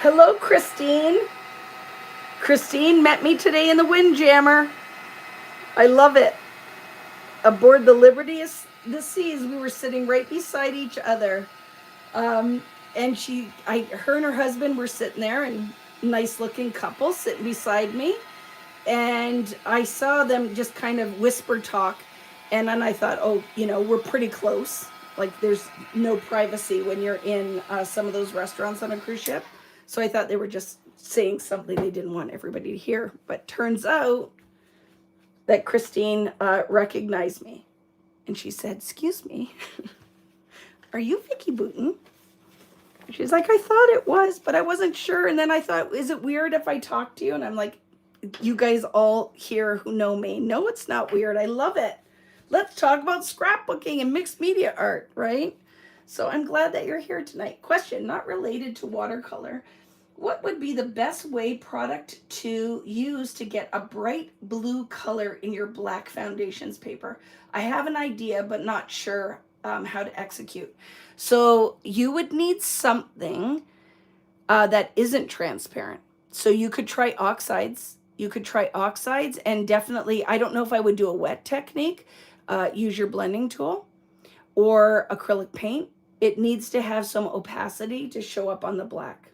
Hello, Christine. Christine met me today in the Windjammer. I love it. Aboard the Liberty of the Seas, we were sitting right beside each other. And her and her husband were sitting there, and nice looking couple sitting beside me. And I saw them just kind of whisper talk. And then I thought, oh, you know, we're pretty close. Like there's no privacy when you're in some of those restaurants on a cruise ship. So I thought they were just saying something they didn't want everybody to hear. But turns out that Christine recognized me. And she said, excuse me, are you Vicki Boutin? She's like, I thought it was, but I wasn't sure. And then I thought, is it weird if I talk to you? And I'm like, you guys all here who know me, no, it's not weird. I love it. Let's talk about scrapbooking and mixed media art, right? So I'm glad that you're here tonight. Question, not related to watercolor. What would be the best product to use to get a bright blue color in your black foundations paper? I have an idea, but not sure how to execute. So you would need something that isn't transparent. So you could try oxides. And definitely, I don't know if I would do a wet technique. Use your blending tool or acrylic paint. It needs to have some opacity to show up on the black.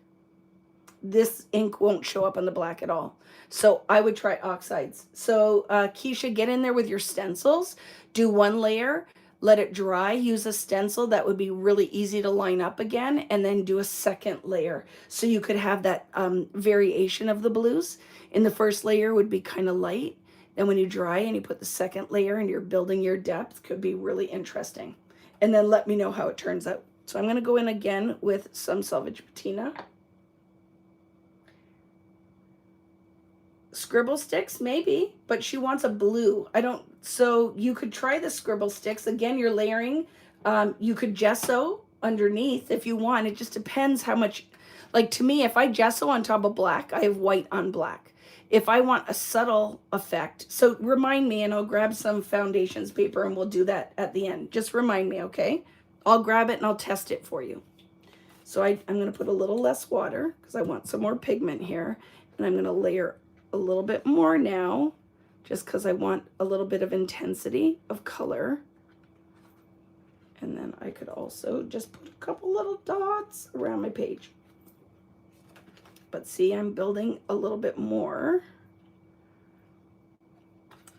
This ink won't show up on the black at all. So I would try oxides. So Keisha, get in there with your stencils. Do one layer, let it dry, use a stencil that would be really easy to line up again, and then do a second layer. So you could have that variation of the blues. In the first layer would be kind of light. Then when you dry and you put the second layer and you're building your depth, could be really interesting. And then let me know how it turns out. So I'm going to go in again with some selvage patina. Scribble sticks, maybe, but she wants a blue. So you could try the scribble sticks. Again, you're layering. You could gesso underneath if you want. It just depends how much, like to me, if I gesso on top of black, I have white on black. If I want a subtle effect, so remind me and I'll grab some foundations paper and we'll do that at the end. Just remind me, okay? I'll grab it and I'll test it for you. So I'm going to put a little less water because I want some more pigment here. And I'm going to layer a little bit more now, just because I want a little bit of intensity of color. And then I could also just put a couple little dots around my page. But see, I'm building a little bit more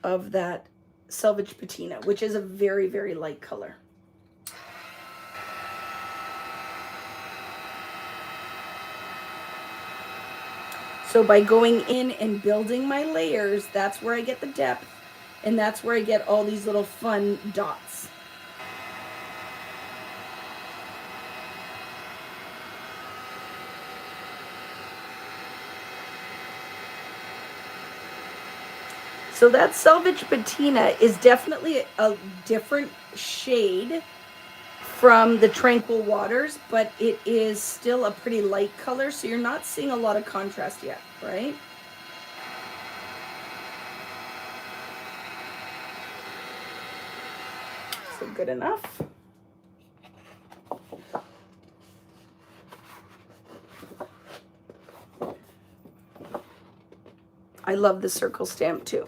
of that selvage patina, which is a very, very light color. So by going in and building my layers, that's where I get the depth, and that's where I get all these little fun dots. So that Selvage Patina is definitely a different shade from the Tranquil Waters, but it is still a pretty light color, so you're not seeing a lot of contrast yet, right? So good enough. I love the circle stamp too.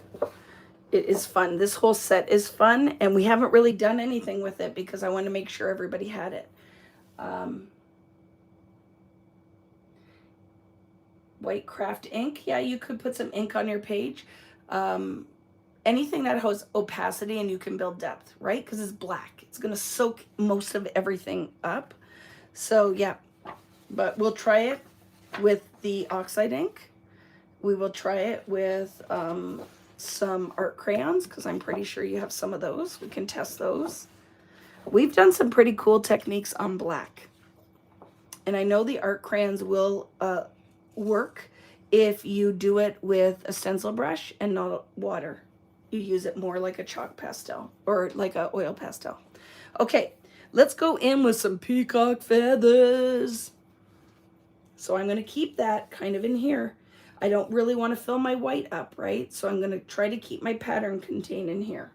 It is fun. This whole set is fun, and we haven't really done anything with it because I want to make sure everybody had it. White craft ink. Yeah, you could put some ink on your page. Anything that has opacity and you can build depth, right? Because it's black. It's going to soak most of everything up. So yeah, but we'll try it with the oxide ink. We will try it with some art crayons because I'm pretty sure you have some of those. We can test those. We've done some pretty cool techniques on black. And I know the art crayons will work if you do it with a stencil brush and not water. You use it more like a chalk pastel or like a oil pastel. Okay, let's go in with some peacock feathers. So I'm going to keep that kind of in here. I don't really want to fill my white up, right? So I'm going to try to keep my pattern contained in here.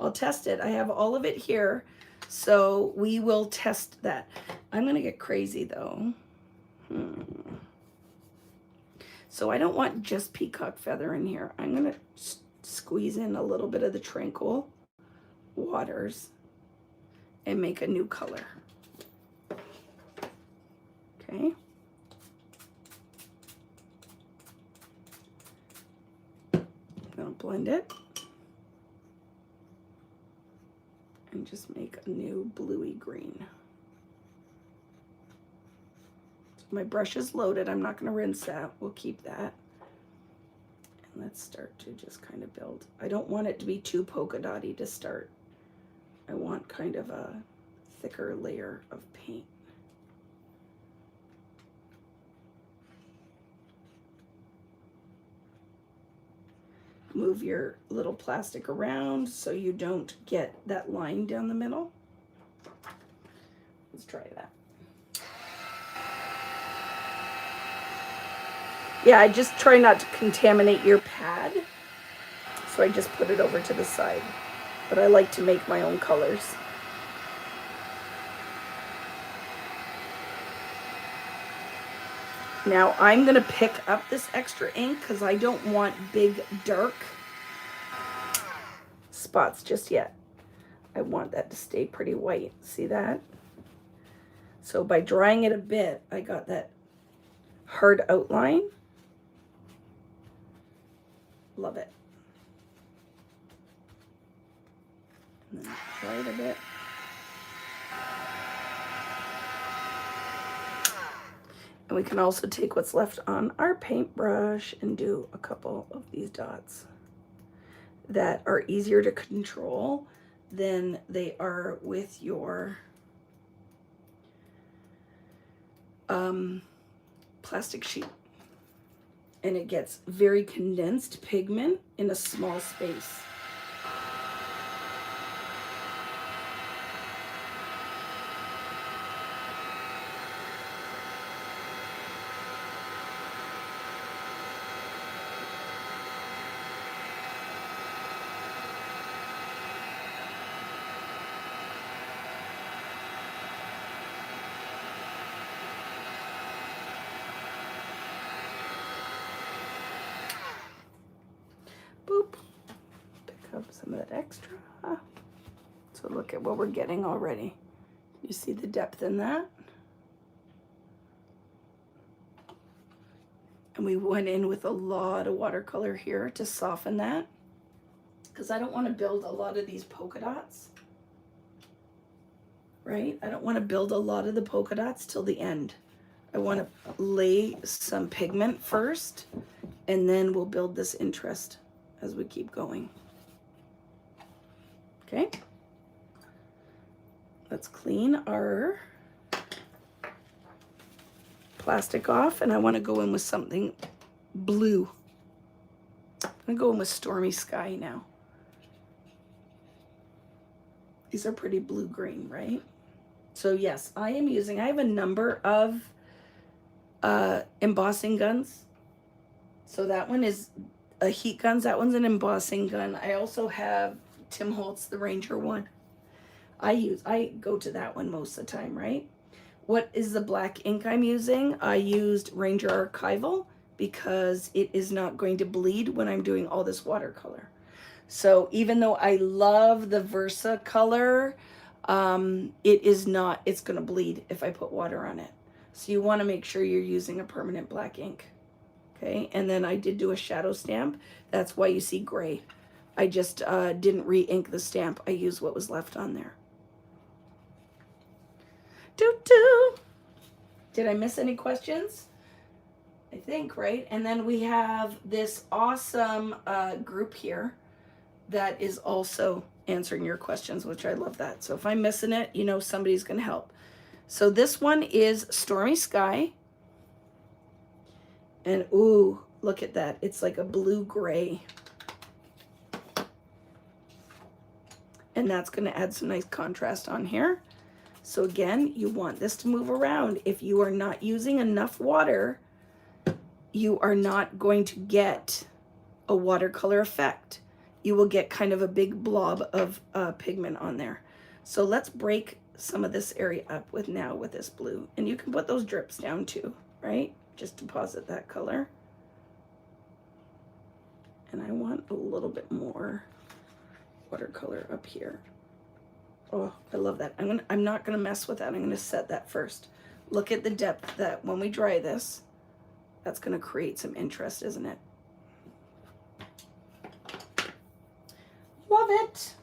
I'll test it. I have all of it here, so we will test that. I'm going to get crazy though. So I don't want just peacock feather in here. I'm going to squeeze in a little bit of the Tranquil Waters and make a new color. Okay. I'm going to blend it and just make a new bluey green. My brush is loaded. I'm not going to rinse that. We'll keep that. And let's start to just kind of build. I don't want it to be too polka dotty to start. I want kind of a thicker layer of paint. Move your little plastic around so you don't get that line down the middle. Let's try that. Yeah, I just try not to contaminate your pad, so I just put it over to the side. But I like to make my own colors. Now I'm going to pick up this extra ink because I don't want big dark spots just yet. I want that to stay pretty white. See that? So by drying it a bit, I got that hard outline. Love it. And then dry it a bit. And we can also take what's left on our paintbrush and do a couple of these dots that are easier to control than they are with your plastic sheet. And it gets very condensed pigment in a small space. Boop. Pick up some of that extra. So look at what we're getting already. You see the depth in that? And we went in with a lot of watercolor here to soften that, because I don't want to build a lot of these polka dots, right? I don't want to build a lot of the polka dots till the end. I want to lay some pigment first, and then we'll build this interest as we keep going. Okay, let's clean our plastic off, and I want to go in with something blue. I'm gonna go in with Stormy Sky now. These are pretty blue-green, right? So yes, I have a number of embossing guns. So that one is a heat guns. That one's an embossing gun. I also have Tim Holtz, the Ranger one. I go to that one most of the time, right? What is the black ink I'm using? I used Ranger Archival because it is not going to bleed when I'm doing all this watercolor. So even though I love the Versa color, it's going to bleed if I put water on it. So you want to make sure you're using a permanent black ink. Okay, and then I did do a shadow stamp. That's why you see gray. I just didn't re-ink the stamp. I used what was left on there. Did I miss any questions? I think, right? And then we have this awesome group here that is also answering your questions, which I love that. So if I'm missing it, you know somebody's going to help. So this one is Stormy Sky. And ooh, look at that. It's like a blue-gray. And that's going to add some nice contrast on here. So again, you want this to move around. If you are not using enough water, you are not going to get a watercolor effect. You will get kind of a big blob of pigment on there. So let's break some of this area up with this blue. And you can put those drips down too, right? Just deposit that color. And I want a little bit more watercolor up here. Oh, I love that. I'm not gonna mess with that. I'm gonna set that first. Look at the depth that when we dry this, that's gonna create some interest, isn't it? Love it.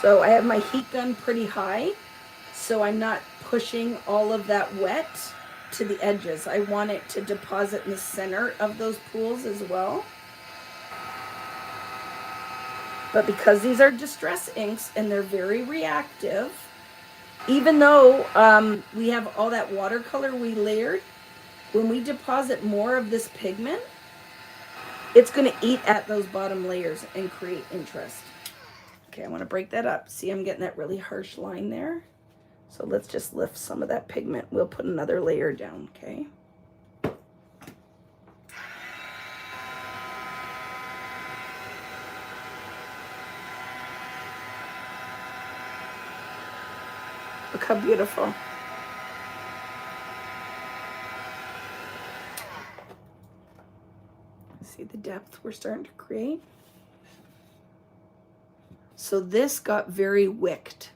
So I have my heat gun pretty high, so I'm not pushing all of that wet to the edges. I want it to deposit in the center of those pools as well. But because these are distress inks and they're very reactive, even though we have all that watercolor we layered, when we deposit more of this pigment, it's going to eat at those bottom layers and create interest. Okay, I want to break that up. See, I'm getting that really harsh line there. So let's just lift some of that pigment. We'll put another layer down, okay? Look how beautiful. See the depth we're starting to create? So this got very wicked,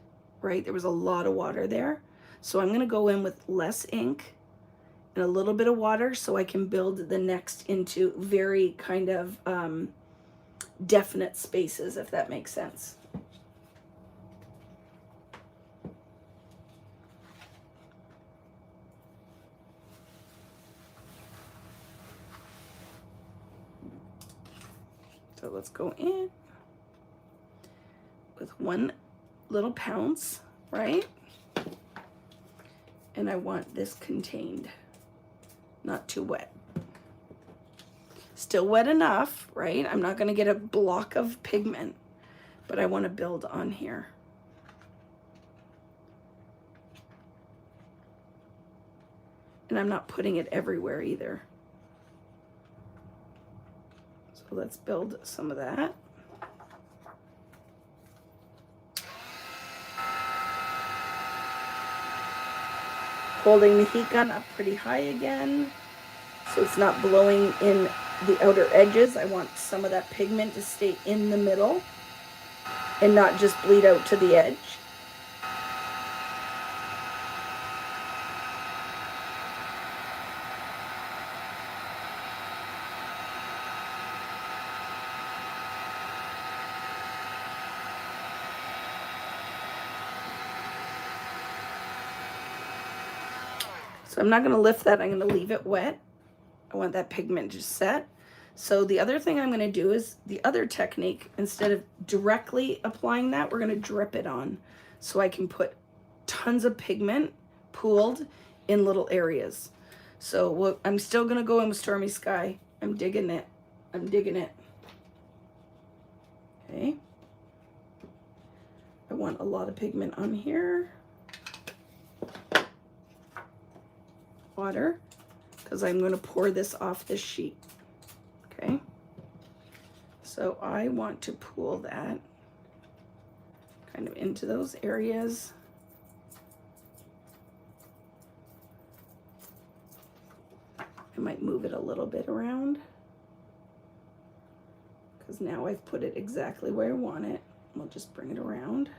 right? There was a lot of water there. So I'm gonna go in with less ink and a little bit of water so I can build the next into very kind of definite spaces, if that makes sense. So let's go in with one little pounce, right? And I want this contained, not too wet. Still wet enough, right? I'm not gonna get a block of pigment, but I wanna build on here. And I'm not putting it everywhere either. So let's build some of that. Holding the heat gun up pretty high again, so it's not blowing in the outer edges. I want some of that pigment to stay in the middle and not just bleed out to the edge. So I'm not going to lift that. I'm going to leave it wet. I want that pigment to set. So the other thing I'm going to do is the other technique. Instead of directly applying that, we're going to drip it on. So I can put tons of pigment pooled in little areas. So I'm still gonna go in with Stormy Sky. I'm digging it. I'm digging it. Okay. I want a lot of pigment on here. Water, because I'm going to pour this off this sheet. Okay. So I want to pool that kind of into those areas. I might move it a little bit around because now I've put it exactly where I want it. We'll just bring it around.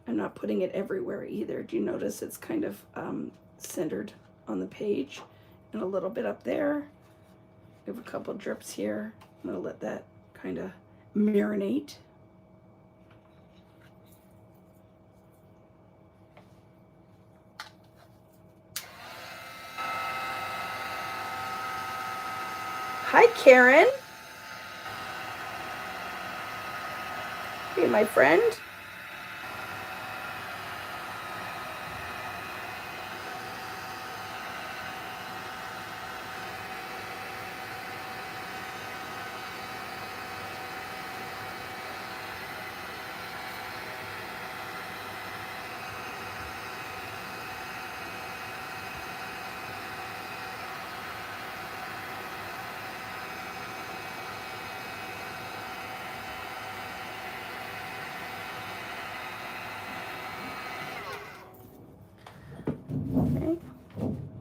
I'm not putting it everywhere either. Do you notice it's kind of centered on the page and a little bit up there? We have a couple drips here. I'm gonna let that kind of marinate. Hi, Karen. Hey, my friend. Okay,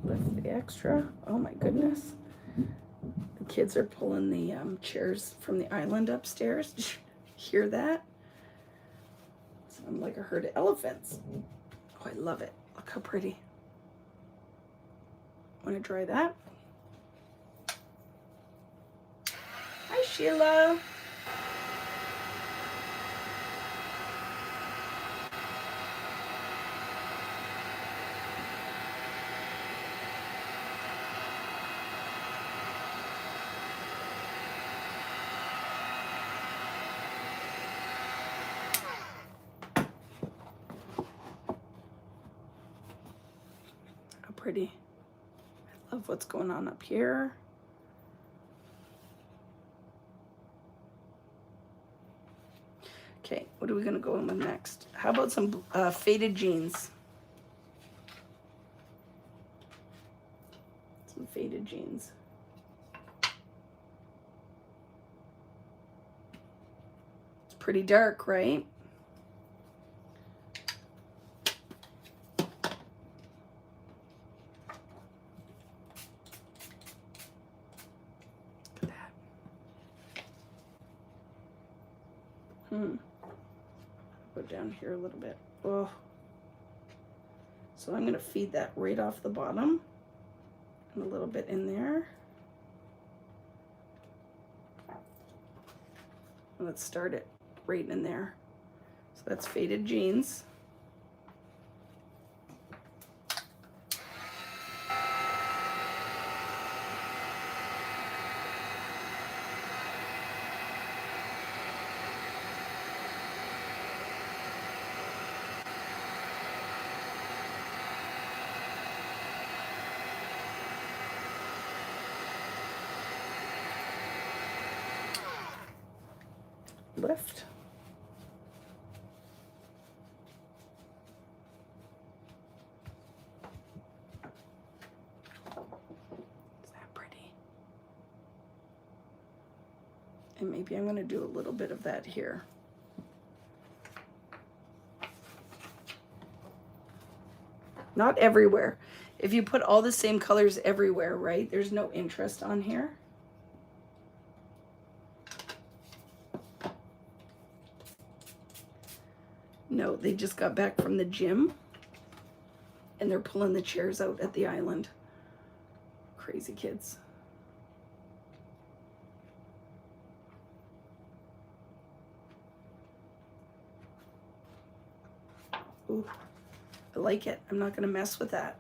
lift the extra. Oh my goodness. The kids are pulling the chairs from the island upstairs. Did you hear that? Sound like a herd of elephants. Oh, I love it. Look how pretty. Want to dry that? Hi, Sheila. Pretty. I love what's going on up here. Okay, what are we gonna go in with next? How about some faded jeans? Some faded jeans. It's pretty dark, right? Go down here a little bit. Oh. So I'm going to feed that right off the bottom and a little bit in there. Let's start it right in there. So that's faded jeans. Lift. Is that pretty? And maybe I'm going to do a little bit of that here. Not everywhere. If you put all the same colors everywhere, right, there's no interest on here. No, they just got back from the gym and they're pulling the chairs out at the island. Crazy kids. Ooh, I like it. I'm not going to mess with that.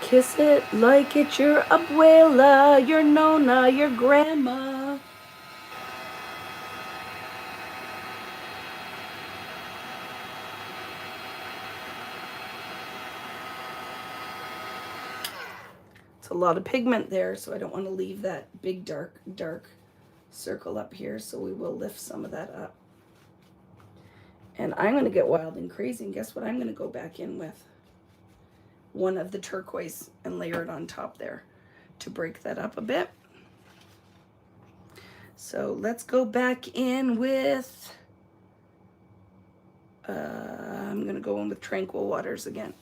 Kiss it like it's your abuela, your nona, your grandma. It's a lot of pigment there, so I don't want to leave that big dark circle up here, so we will lift some of that up. And I'm going to get wild and crazy, and guess what I'm going to go back in with? One of the turquoise and layer it on top there to break that up a bit. So let's go back in with, I'm going to go in with Tranquil Waters again.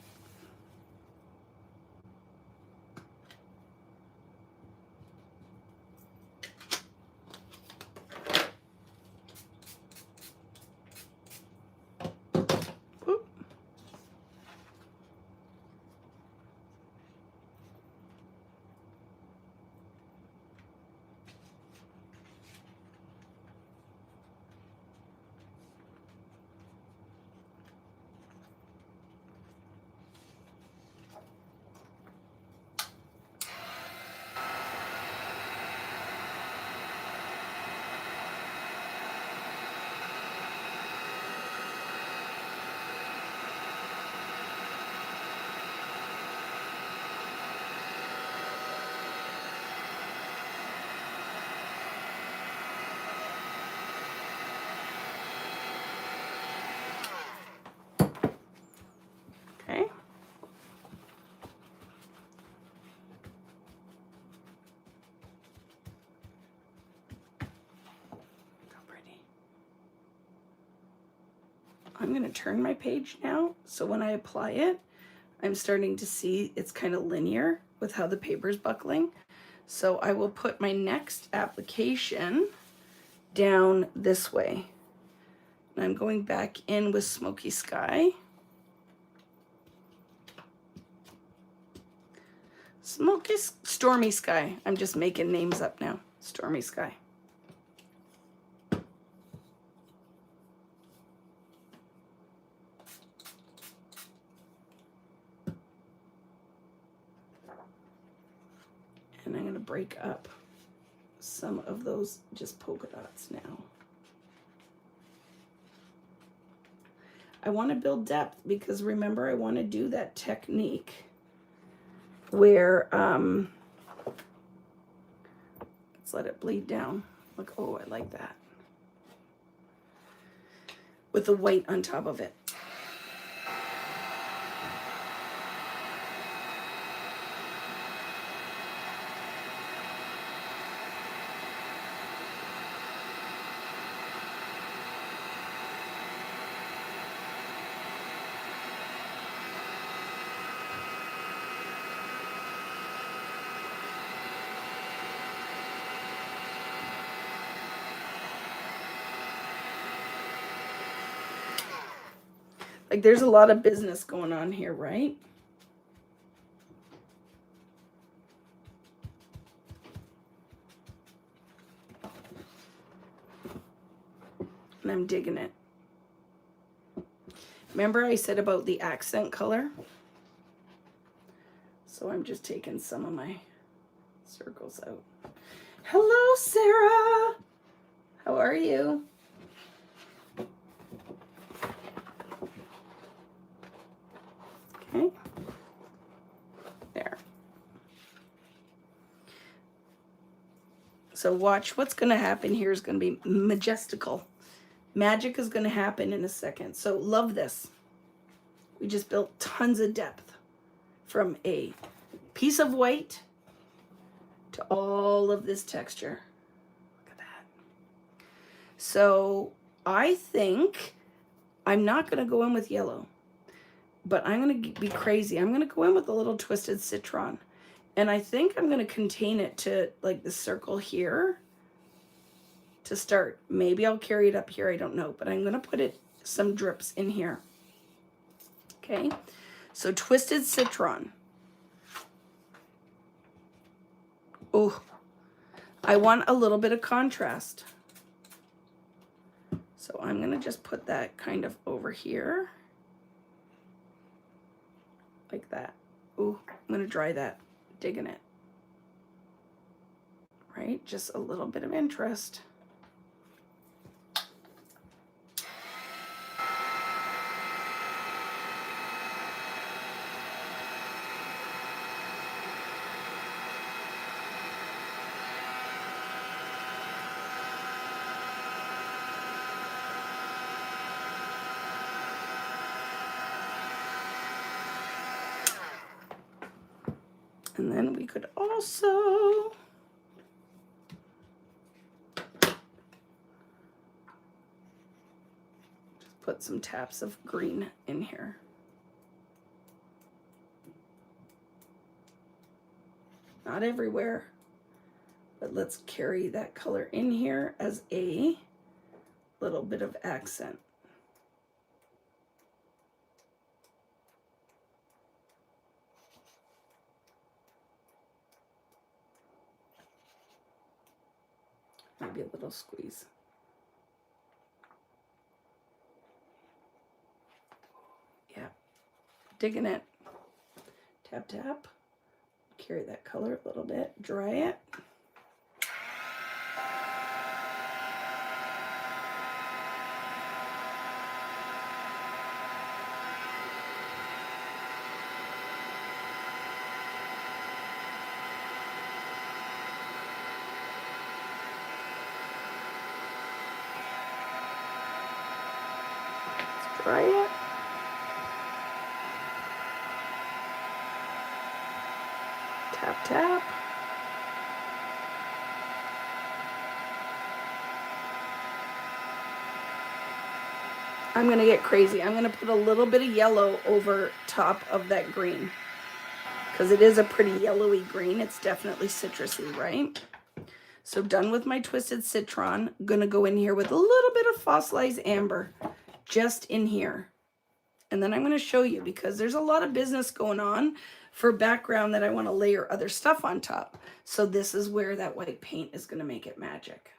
Okay. How pretty. I'm going to turn my page now, so when I apply it, I'm starting to see it's kind of linear with how the paper's buckling. So I will put my next application down this way. And I'm going back in with Smoky Sky. Stormy Sky. I'm just making names up now. Stormy Sky. And I'm going to break up some of those just polka dots now. I want to build depth because remember I want to do that technique where let's let it bleed down. Look, oh, I like that. With the white on top of it. Like there's a lot of business going on here, right? And I'm digging it. Remember I said about the accent color? So I'm just taking some of my circles out. Hello, Sarah. How are you? Okay. There. So watch what's going to happen here is going to be majestical. Magic is going to happen in a second. So love this. We just built tons of depth from a piece of white to all of this texture. Look at that. So I think I'm not going to go in with yellow, but I'm going to be crazy. I'm going to go in with a little twisted citron. And I think I'm going to contain it to like the circle here to start. Maybe I'll carry it up here. I don't know, but I'm going to put it some drips in here. Okay. So twisted citron. Oh, I want a little bit of contrast. So I'm going to just put that kind of over here. Like that. Ooh, I'm going to dry that. Digging it. Right? Just a little bit of interest. And then we could also just put some taps of green in here. Not everywhere, but let's carry that color in here as a little bit of accent. Maybe a little squeeze. Yeah, digging it. Tap, tap. Carry that color a little bit. Dry it. Try it. Tap, tap. I'm going to get crazy. I'm going to put a little bit of yellow over top of that green because it is a pretty yellowy green. It's definitely citrusy, right? So done with my twisted citron. I'm going to go in here with a little bit of fossilized amber just in here. And then I'm going to show you because there's a lot of business going on for background that I want to layer other stuff on top. So this is where that white paint is going to make it magic.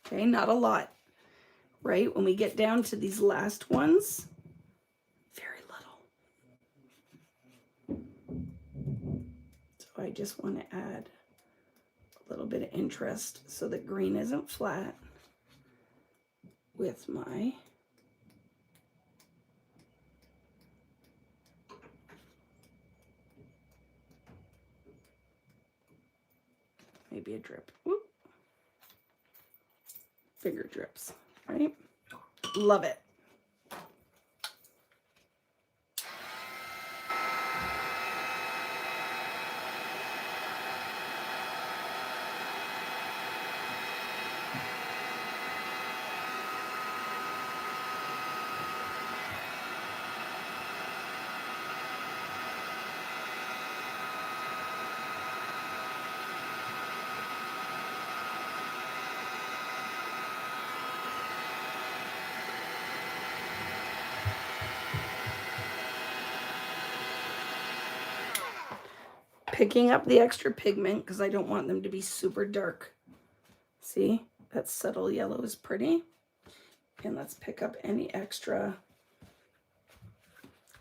Okay, not a lot, right? When we get down to these last ones, very little. So I just want to add a little bit of interest so the green isn't flat with my maybe a drip. Whoop. Bigger drips, right? Love it. Picking up the extra pigment because I don't want them to be super dark. See, that subtle yellow is pretty. And let's pick up any extra.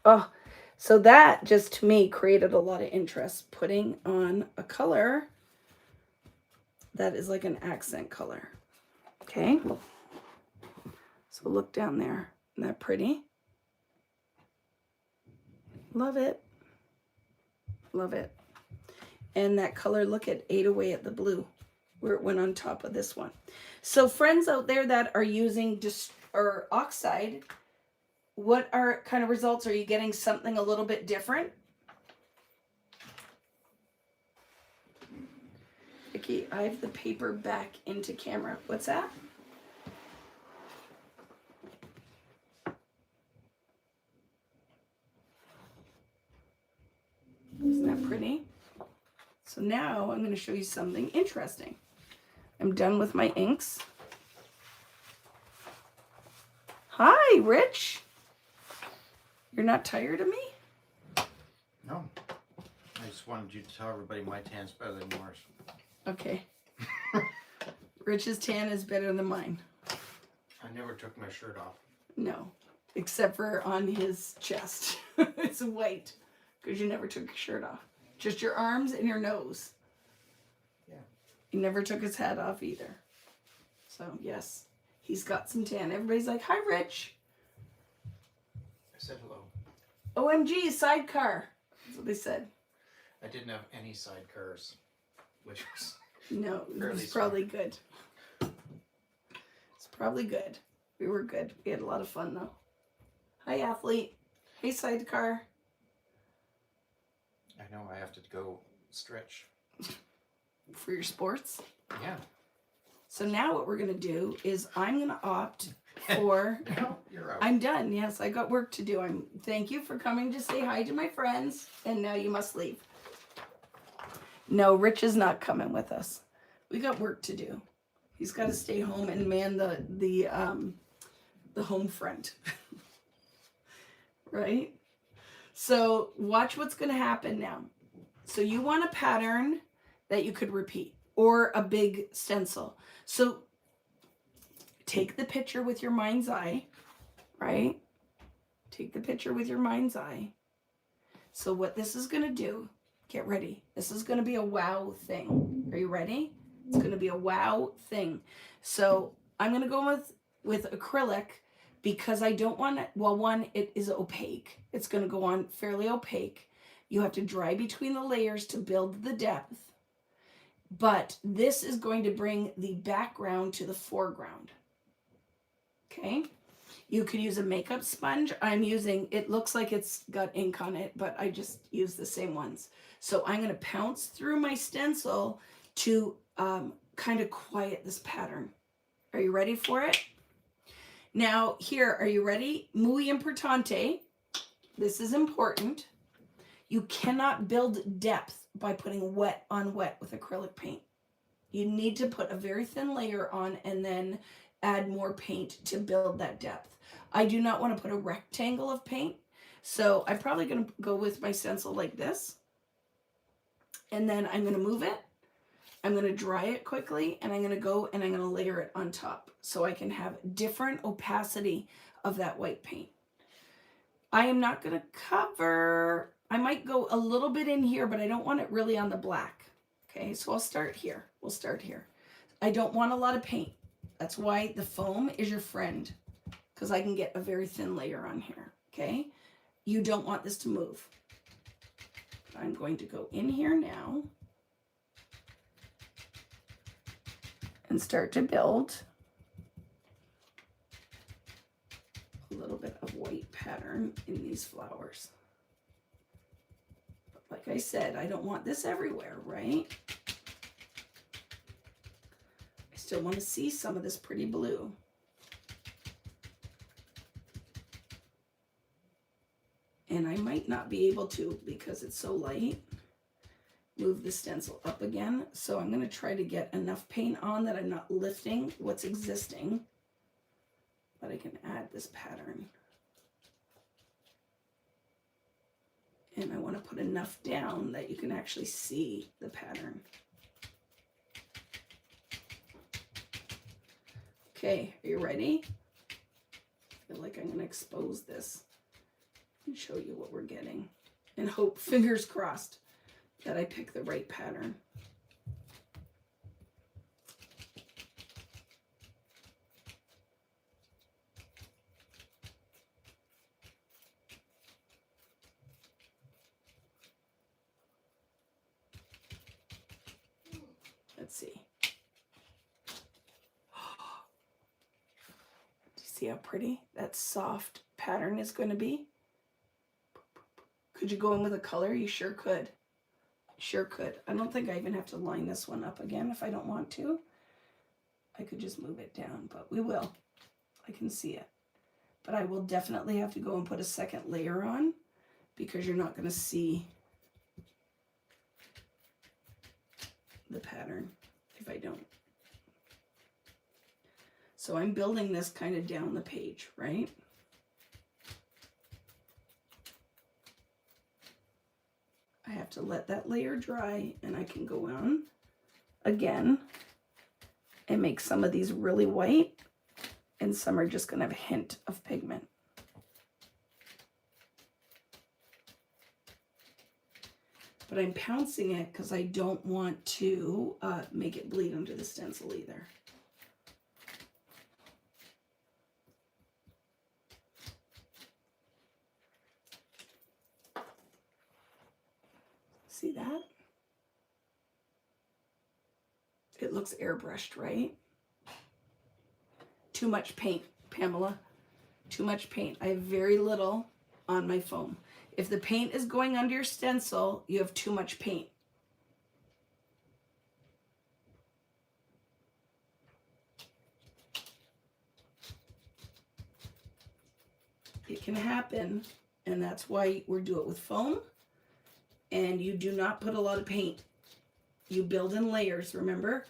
Oh, so that just to me created a lot of interest, putting on a color that is like an accent color. Okay, so look down there. Isn't that pretty? Love it. Love it. And that color, look, it ate away at the blue where it went on top of this one. So friends out there that are using oxide, what are kind of results? Are you getting something a little bit different? Vicki, I have the paper back into camera. What's that? Isn't that pretty? So now I'm going to show you something interesting. I'm done with my inks. Hi, Rich. You're not tired of me? No. I just wanted you to tell everybody my tan's better than yours. Okay. Rich's tan is better than mine. I never took my shirt off. No, except for on his chest. It's white because you never took your shirt off. Just your arms and your nose. Yeah. He never took his hat off either. So, yes, he's got some tan. Everybody's like, hi, Rich. I said hello. OMG, sidecar. That's what they said. I didn't have any sidecars, which was... No, it was probably good. It's probably good. We were good. We had a lot of fun, though. Hi, athlete. Hey, sidecar. I know, I have to go stretch. For your sports? Yeah. So now what we're going to do is I'm going to opt for... No, you're out. I'm done. Yes, I got work to do. Thank you for coming to say hi to my friends, and now you must leave. No, Rich is not coming with us. We got work to do. He's got to stay home and man the home front. Right? So watch what's going to happen now. So you want a pattern that you could repeat or a big stencil. So take the picture with your mind's eye, right? Take the picture with your mind's eye. So what this is going to do, get ready. This is going to be a wow thing. Are you ready? It's going to be a wow thing. So I'm going to go with acrylic because I don't want it. Well, one, it is opaque. It's going to go on fairly opaque. You have to dry between the layers to build the depth. But this is going to bring the background to the foreground. Okay? You could use a makeup sponge. I'm using, it looks like it's got ink on it, but I just use the same ones. So I'm going to pounce through my stencil to kind of quiet this pattern. Are you ready for it? Now here, are you ready? Muy importante. This is important. You cannot build depth by putting wet on wet with acrylic paint. You need to put a very thin layer on and then add more paint to build that depth. I do not want to put a rectangle of paint, so I'm probably going to go with my stencil like this. And then I'm going to move it. I'm going to dry it quickly, and I'm going to go and I'm going to layer it on top so I can have different opacity of that white paint. I am not going to cover, I might go a little bit in here, but I don't want it really on the black. Okay, so I'll start here. We'll start here. I don't want a lot of paint. That's why the foam is your friend, because I can get a very thin layer on here. Okay, you don't want this to move. I'm going to go in here now and start to build a little bit of white pattern in these flowers. But like I said, I don't want this everywhere, right? I still want to see some of this pretty blue. And I might not be able to because it's so light. Move the stencil up again. So I'm going to try to get enough paint on that I'm not lifting what's existing, but I can add this pattern. And I want to put enough down that you can actually see the pattern. Okay, are you ready? I feel like I'm going to expose this and show you what we're getting. And hope, fingers crossed, that I pick the right pattern. Let's see. Do you see how pretty that soft pattern is going to be? Could you go in with a color? You sure could. Sure could. I don't think I even have to line this one up again if I don't want to. I could just move it down, but we will. I can see it. But I will definitely have to go and put a second layer on because you're not going to see the pattern if I don't. So I'm building this kind of down the page, right? I have to let that layer dry, and I can go on again and make some of these really white, and some are just going to have a hint of pigment. But I'm pouncing it because I don't want to make it bleed under the stencil either. See that? It looks airbrushed, right? Too much paint, Pamela. Too much paint. I have very little on my foam. If the paint is going under your stencil, you have too much paint. It can happen, and that's why we do it with foam. And you do not put a lot of paint. You build in layers, remember?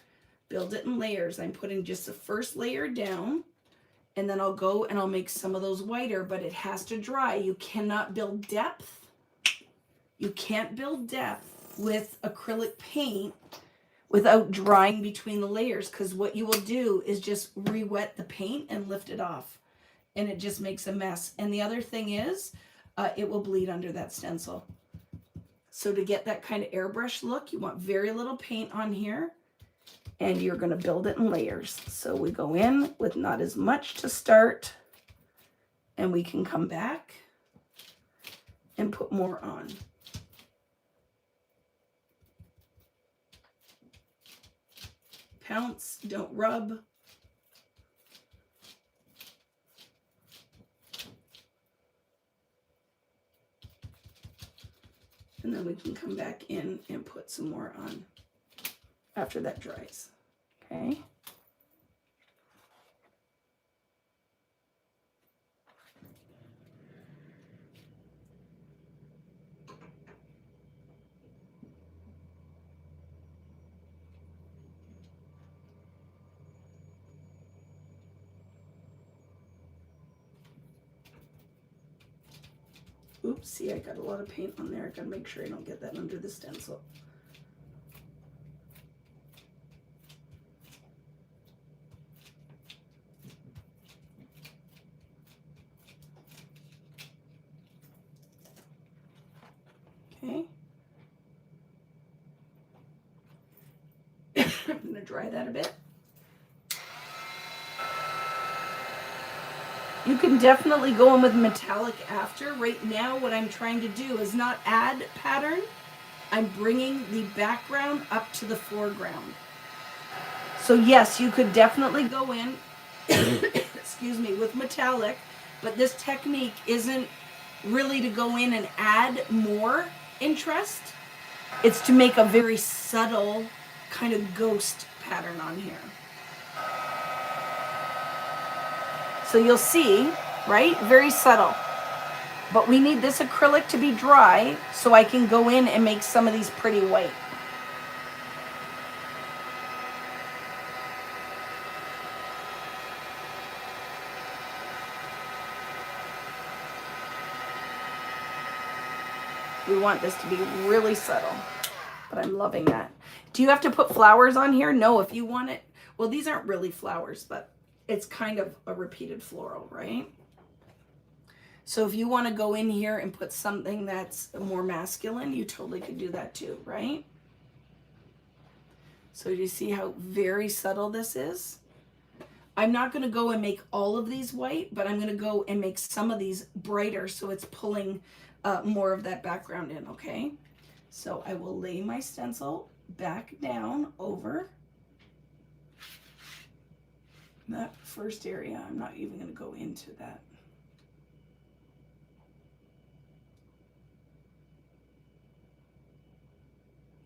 Build it in layers. I'm putting just the first layer down, and then I'll go and I'll make some of those whiter, but it has to dry. You cannot build depth. You can't build depth with acrylic paint without drying between the layers, because what you will do is just re-wet the paint and lift it off, and it just makes a mess. And the other thing is, it will bleed under that stencil. So to get that kind of airbrush look, you want very little paint on here, and you're going to build it in layers. So we go in with not as much to start, and we can come back and put more on. Pounce, don't rub. And then we can come back in and put some more on after that dries. Okay. Oops, see, I got a lot of paint on there. I gotta make sure I don't get that under the stencil. Okay. I'm gonna dry that a bit. You can definitely go in with metallic after. Right now, what I'm trying to do is not add pattern. I'm bringing the background up to the foreground. So yes, you could definitely go in, excuse me, with metallic, but this technique isn't really to go in and add more interest. It's to make a very subtle kind of ghost pattern on here. So you'll see, right? Very subtle. But we need this acrylic to be dry so I can go in and make some of these pretty white. We want this to be really subtle, but I'm loving that. Do you have to put flowers on here? No, if you want it. Well, these aren't really flowers, but it's kind of a repeated floral, right? So if you want to go in here and put something that's more masculine, you totally could do that too, right? So do you see how very subtle this is? I'm not going to go and make all of these white, but I'm going to go and make some of these brighter so it's pulling more of that background in, okay? So I will lay my stencil back down over that first area. I'm not even going to go into that.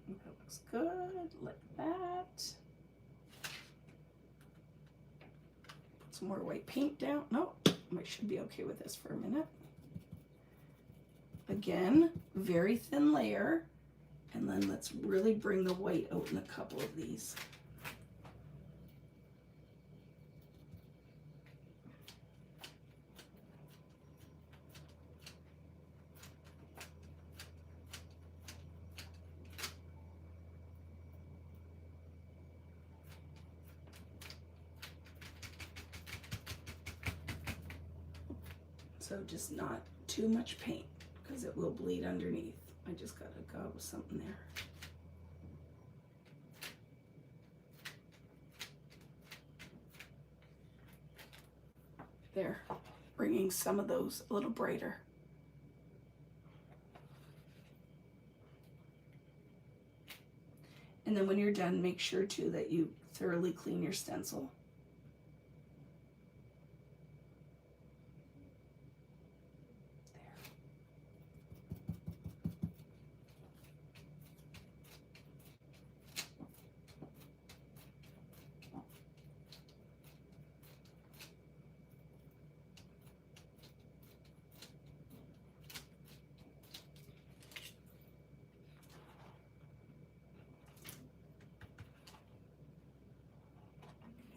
That looks good, like that. Put some more white paint down. No, I should be okay with this for a minute. Again, very thin layer. And then let's really bring the white out in a couple of these. So just not too much paint because it will bleed underneath. I just gotta go with something there. There, bringing some of those a little brighter. And then when you're done, make sure too that you thoroughly clean your stencil.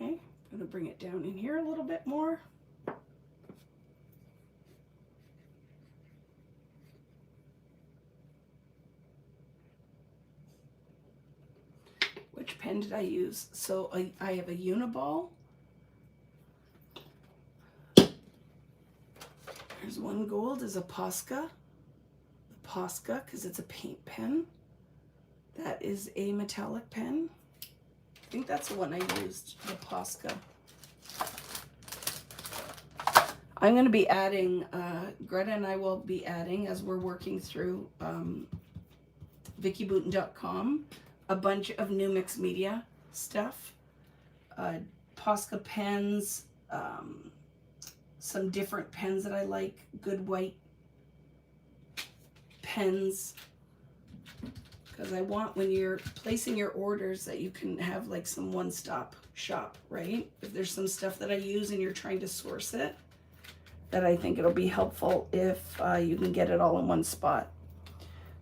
Okay, I'm gonna bring it down in here a little bit more. Which pen did I use? So I have a Uniball. There's one gold is a Posca. The Posca, because it's a paint pen. That is a metallic pen. I think that's the one I used, the Posca. I'm going to be adding, Greta and I will be adding, as we're working through VickiBoutin.com, a bunch of new mixed media stuff. Posca pens, some different pens that I like, good white pens. Because I want, when you're placing your orders, that you can have like some one-stop shop, right? If there's some stuff that I use and you're trying to source it, that I think it'll be helpful if you can get it all in one spot.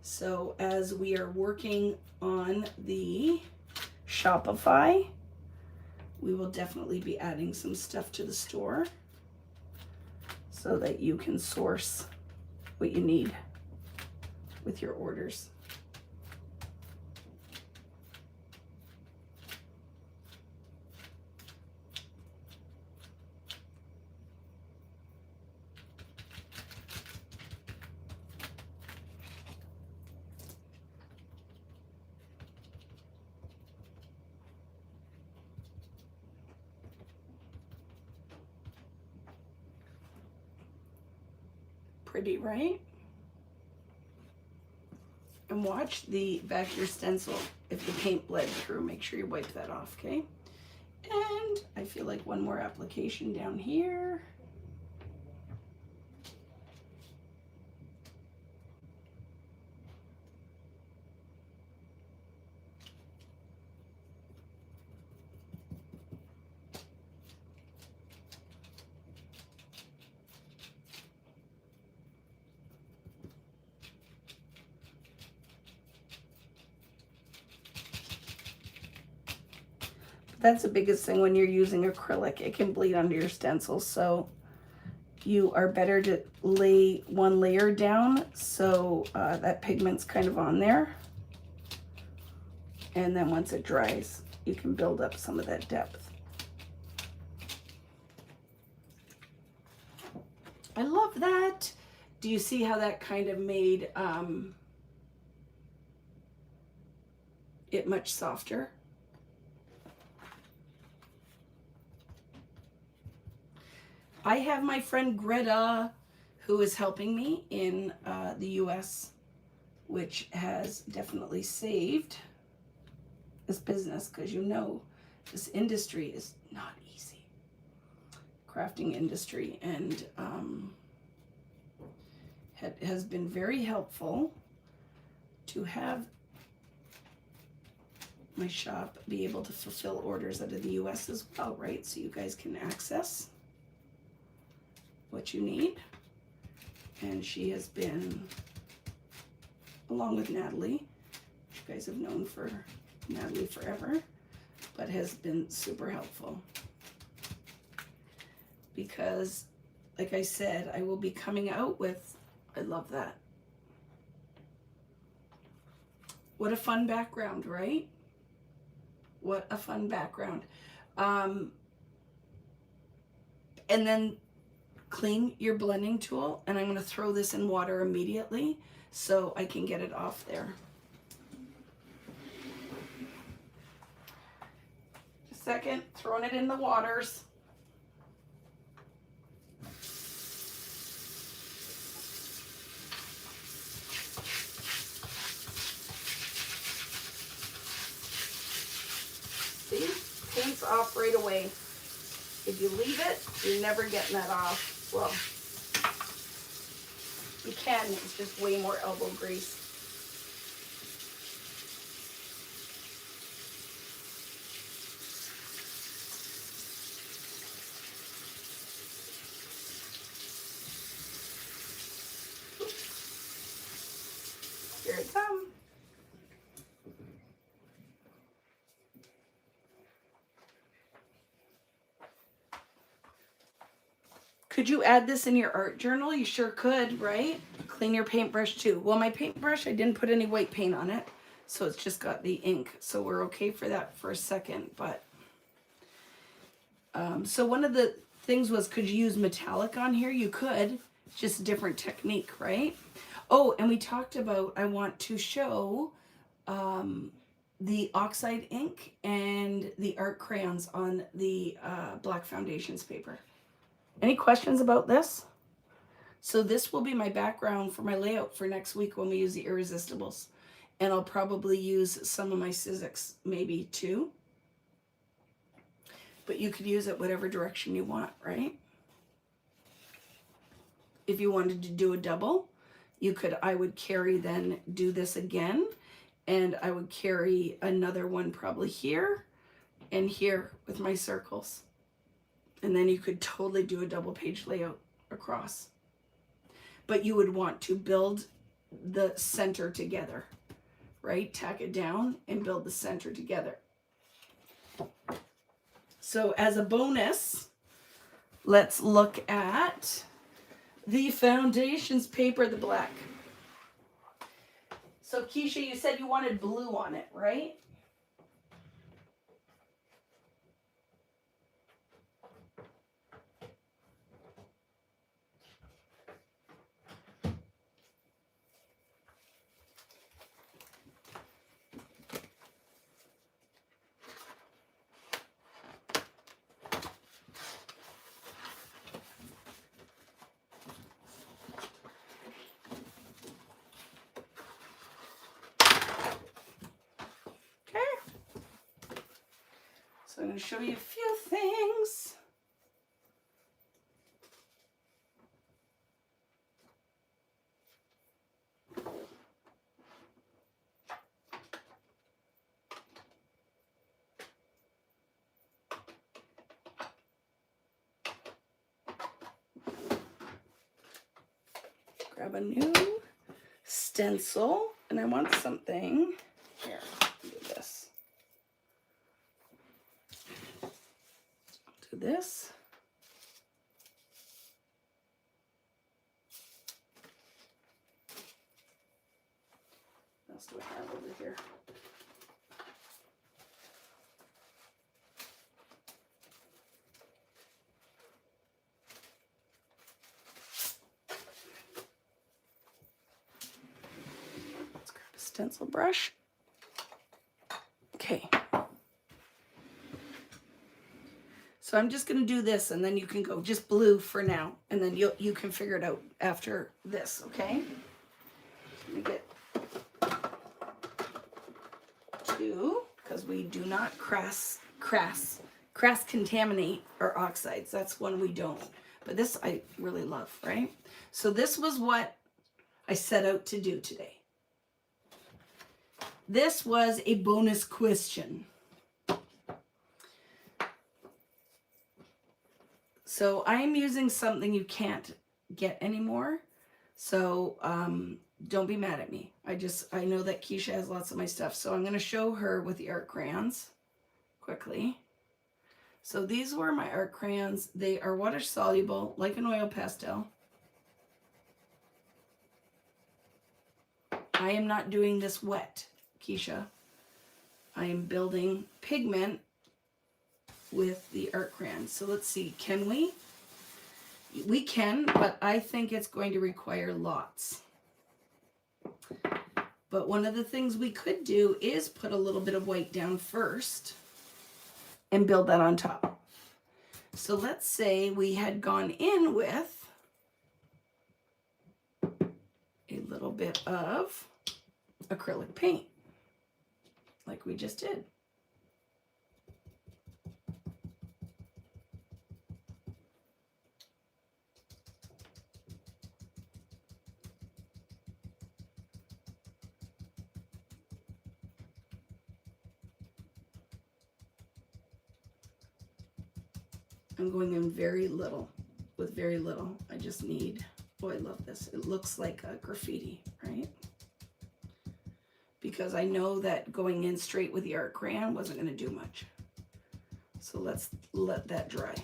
So as we are working on the Shopify, we will definitely be adding some stuff to the store so that you can source what you need with your orders. Pretty, right? And watch the back of your stencil. If the paint bled through, make sure you wipe that off, okay? And I feel like one more application down here. That's the biggest thing when you're using acrylic. It can bleed under your stencil, so you are better to lay one layer down so that pigment's kind of on there. And then once it dries, you can build up some of that depth. I love that. Do you see how that kind of made it much softer? I have my friend Greta who is helping me in the US, which has definitely saved this business, because you know this industry is not easy. Crafting industry, and has been very helpful to have my shop be able to fulfill orders out of the US as well, right? So you guys can access what you need. And she has been, along with Natalie, you guys have known for Natalie forever, but has been super helpful. Because, like I said, I will be coming out with, I love that. What a fun background, right? What a fun background. And then clean your blending tool, and I'm going to throw this in water immediately so I can get it off there. Just a second, throwing it in the waters. See, paint's off right away. If you leave it, you're never getting that off. Well, you can, it's just way more elbow grease. Here it comes. Could you add this in your art journal? You sure could, right? Clean your paintbrush too. Well, my paintbrush, I didn't put any white paint on it, so it's just got the ink. So we're okay for that for a second. But so one of the things was, could you use metallic on here? You could, just a different technique, right? Oh, and we talked about, I want to show the oxide ink and the art crayons on the black foundations paper. Any questions about this? So this will be my background for my layout for next week when we use the irresistibles. And I'll probably use some of my Sizzix maybe too. But you could use it whatever direction you want, right? If you wanted to do a double, you could, I would carry then do this again. And I would carry another one probably here and here with my circles. And then you could totally do a double page layout across. But you would want to build the center together, right? Tack it down and build the center together. So as a bonus, let's look at the foundations paper, the black. So Keisha, you said you wanted blue on it, right? So I'm going to show you a few things. Grab a new stencil, and I want something here. Do this. Do this. What else do I have over here? Let's grab a stencil brush. Okay. So I'm just going to do this, and then you can go just blue for now, and then you can figure it out after this, okay? Let me get two, because we do not crass contaminate our oxides. That's one we don't. But this I really love, right? So this was what I set out to do today. This was a bonus question. So I am using something you can't get anymore. So don't be mad at me. I know that Keisha has lots of my stuff. So I'm going to show her with the art crayons quickly. So these were my art crayons. They are water soluble, like an oil pastel. I am not doing this wet, Keisha. I am building pigment with the art crayons. So let's see, can we? We can, but I think it's going to require lots. But one of the things we could do is put a little bit of white down first and build that on top. So let's say we had gone in with a little bit of acrylic paint, like we just did. I'm going in very little, with very little. I just need, oh, I love this. It looks like a graffiti, right? Because I know that going in straight with the art crayon wasn't going to do much. So let's let that dry.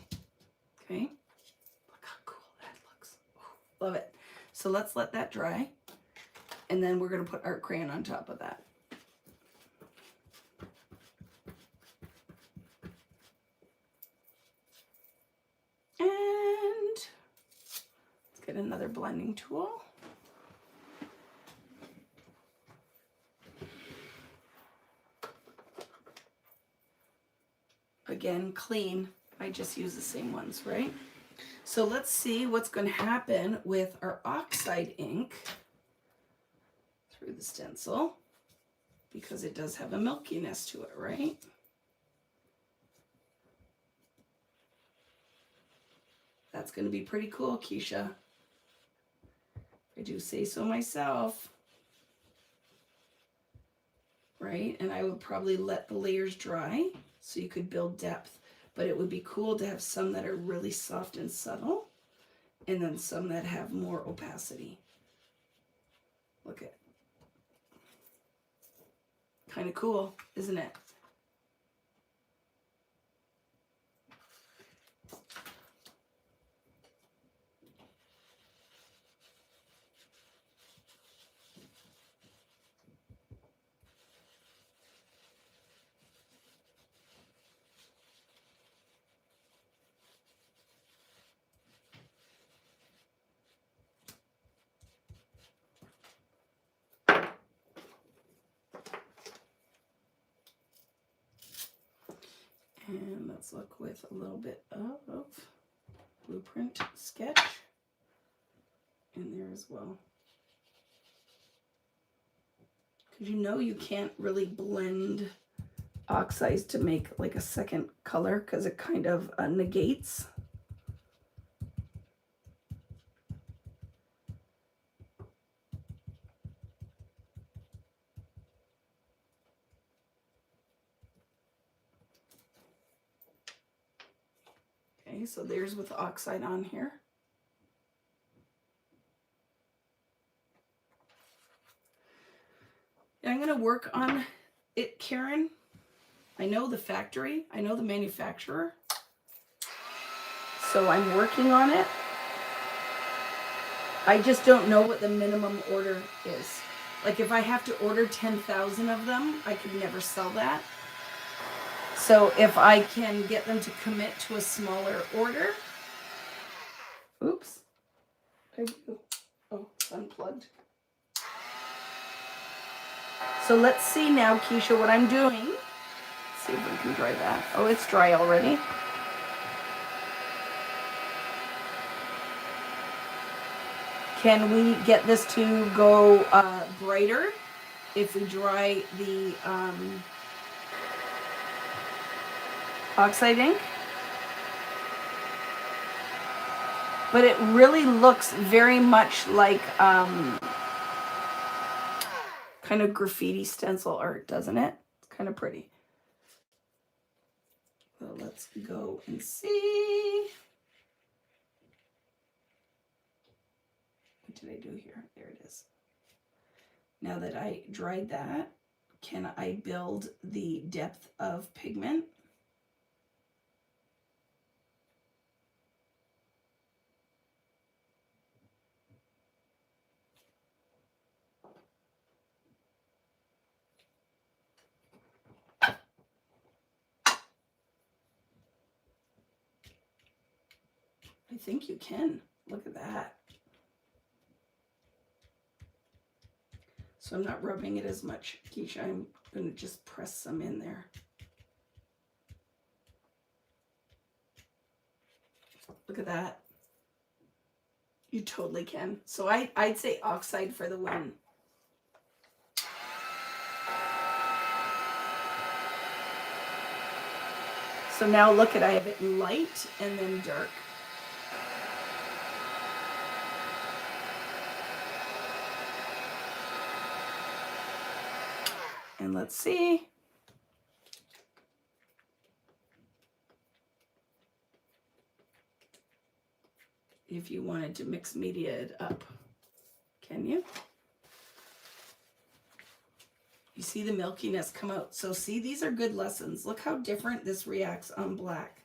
Okay. Look how cool that looks. Oh, love it. So let's let that dry. And then we're going to put art crayon on top of that. And let's get another blending tool. Again, clean. I just use the same ones, right? So let's see what's going to happen with our oxide ink through the stencil, because it does have a milkiness to it, right? That's going to be pretty cool, Keisha. I do say so myself. Right? And I would probably let the layers dry so you could build depth. But it would be cool to have some that are really soft and subtle, and then some that have more opacity. Look at, kind of cool, isn't it? And let's look with a little bit of blueprint sketch in there as well. Because you know you can't really blend oxides to make like a second color, because it kind of negates. Okay, so there's with the oxide on here. And I'm going to work on it, Karen. I know the factory, I know the manufacturer. So I'm working on it. I just don't know what the minimum order is. Like if I have to order 10,000 of them, I could never sell that. So if I can get them to commit to a smaller order. Oops. I do. Oh, it's unplugged. So let's see now, Keisha, what I'm doing. Let's see if we can dry that. Oh, it's dry already. Can we get this to go brighter if we dry the oxide ink? But it really looks very much like kind of graffiti stencil art, doesn't it? It's kind of pretty. Well, let's go and see. What did I do here? There it is. Now that I dried that, can I build the depth of pigment? I think you can. Look at that. So I'm not rubbing it as much, Keisha. I'm going to just press some in there. Look at that. You totally can. So I'd say oxide for the win. So now look at, I have it in light and then dark. And let's see. If you wanted to mix media it up, can you? You see the milkiness come out. So see, these are good lessons. Look how different this reacts on black.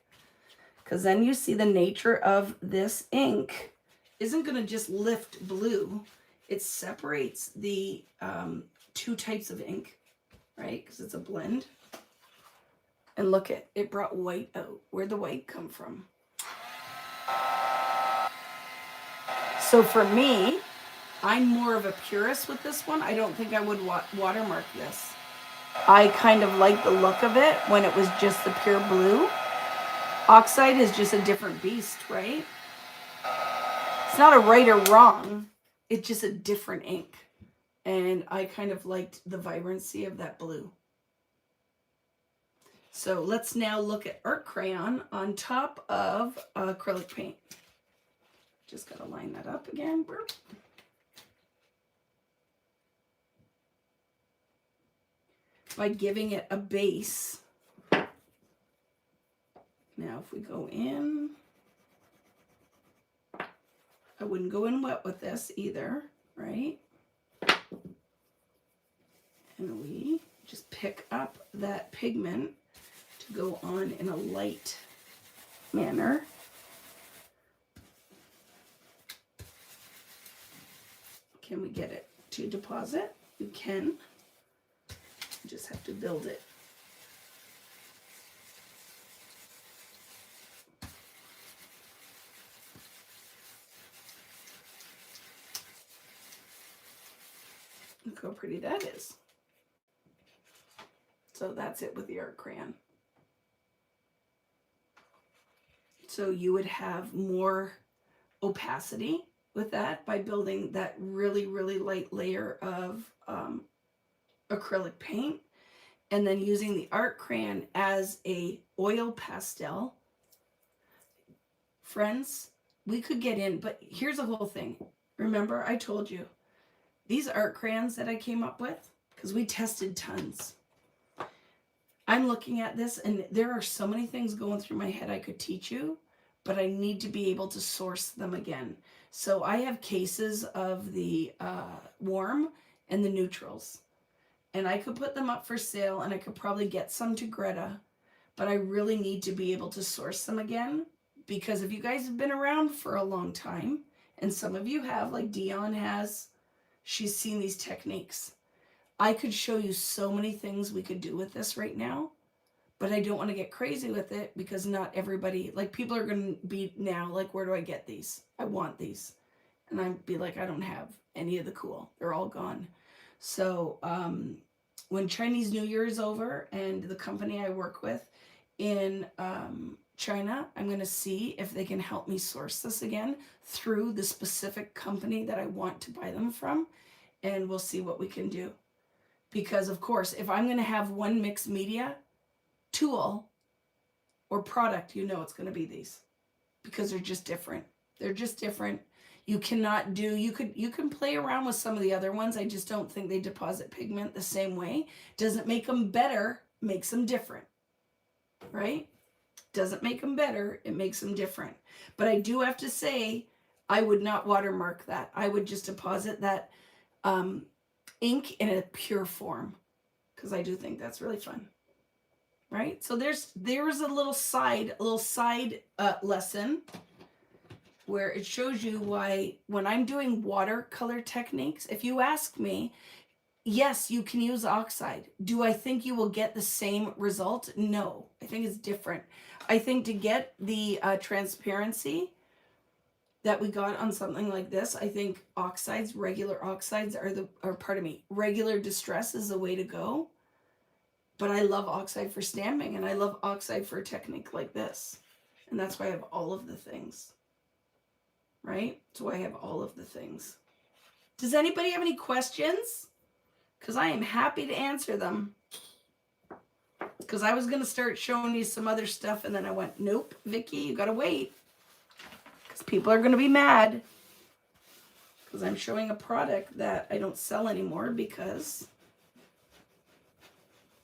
Because then you see the nature of this ink isn't going to just lift blue. It separates the two types of ink, right? Because it's a blend. And look at, it brought white out. Where'd the white come from? So for me, I'm more of a purist with this one. I don't think I would watermark this. I kind of like the look of it when it was just the pure blue. Oxide is just a different beast, right? It's not a right or wrong. It's just a different ink. And I kind of liked the vibrancy of that blue. So let's now look at art crayon on top of acrylic paint. Just got to line that up again. Burp. By giving it a base. Now if we go in, I wouldn't go in wet with this either, right? And we just pick up that pigment to go on in a light manner. Can we get it to deposit? You can. You just have to build it. Look how pretty that is. So that's it with the art crayon. So you would have more opacity with that by building that really, really light layer of acrylic paint, and then using the art crayon as a oil pastel. Friends, we could get in, but here's the whole thing. Remember, I told you, these art crayons that I came up with, because we tested tons. I'm looking at this, and there are so many things going through my head I could teach you, but I need to be able to source them again. So I have cases of the warm and the neutrals, and I could put them up for sale, and I could probably get some to Greta, but I really need to be able to source them again, because if you guys have been around for a long time, and some of you have, like Dion has, she's seen these techniques. I could show you so many things we could do with this right now, but I don't want to get crazy with it because not everybody, like people are going to be now like, where do I get these? I want these. And I'd be like, I don't have any of the cool. They're all gone. So when Chinese New Year is over and the company I work with in China, I'm going to see if they can help me source this again through the specific company that I want to buy them from. And we'll see what we can do. Because of course, if I'm going to have one mixed media tool or product, you know it's going to be these, because they're just different. They're just different. You cannot do, you can play around with some of the other ones. I just don't think they deposit pigment the same way. Doesn't make them better, makes them different, right? Doesn't make them better, it makes them different. But I do have to say, I would not watermark that. I would just deposit that ink in a pure form, because I do think that's really fun. Right? So there's a little side lesson where it shows you why when I'm doing watercolor techniques, if you ask me, yes, you can use oxide. Do I think you will get the same result? No, I think it's different. I think to get the transparency, that we got on something like this. I think oxides, regular oxides regular distress is the way to go. But I love oxide for stamping, and I love oxide for a technique like this. And that's why I have all of the things. Right? That's why I have all of the things. Does anybody have any questions? Because I am happy to answer them. Because I was going to start showing you some other stuff, and then I went, nope, Vicki, you got to wait. Because people are going to be mad. Because I'm showing a product that I don't sell anymore because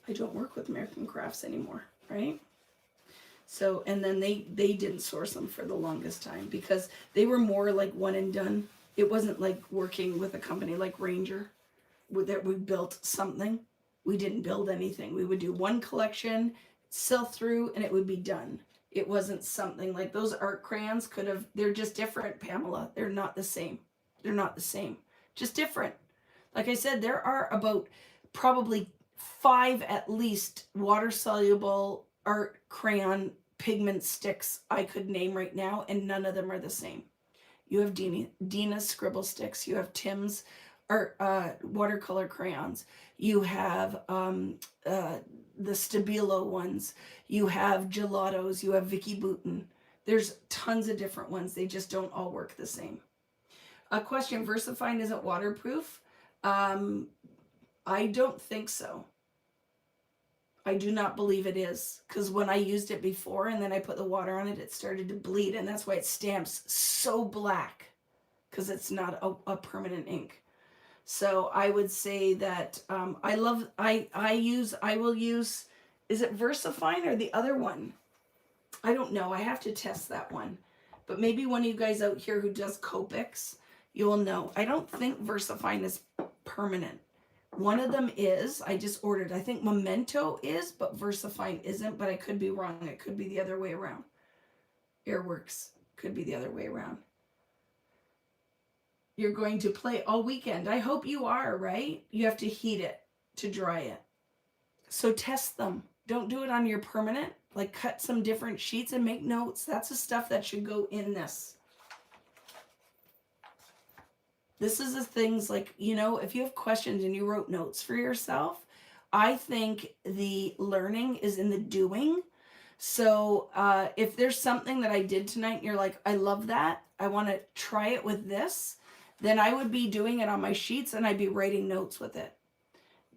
I don't work with American Crafts anymore, right? So, and then they didn't source them for the longest time because they were more like one and done. It wasn't like working with a company like Ranger that we built something. We didn't build anything. We would do one collection, sell through, and it would be done. It wasn't something like those art crayons they're just different, Pamela. They're not the same. They're not the same. Just different. Like I said, there are about probably 5 at least water-soluble art crayon pigment sticks I could name right now, and none of them are the same. You have Dina's scribble sticks. You have Tim's art watercolor crayons. You have the Stabilo ones. You have Gelatos. You have Vicki Boutin. There's tons of different ones. They just don't all work the same. A question, VersaFine isn't waterproof? I don't think so. I do not believe it is, because when I used it before and then I put the water on it, it started to bleed, and that's why it stamps so black, because it's not a permanent ink. So I would say that I will use, is it VersaFine or the other one? I don't know. I have to test that one. But maybe one of you guys out here who does Copics, you will know. I don't think VersaFine is permanent. One of them is, I just ordered, I think Memento is, but VersaFine isn't, but I could be wrong. It could be the other way around. Airworks could be the other way around. You're going to play all weekend. I hope you are, right? You have to heat it to dry it. So test them. Don't do it on your permanent. Like cut some different sheets and make notes. That's the stuff that should go in this. This is the things like, you know, if you have questions and you wrote notes for yourself, I think the learning is in the doing. So if there's something that I did tonight and you're like, I love that, I want to try it with this, then I would be doing it on my sheets and I'd be writing notes with it.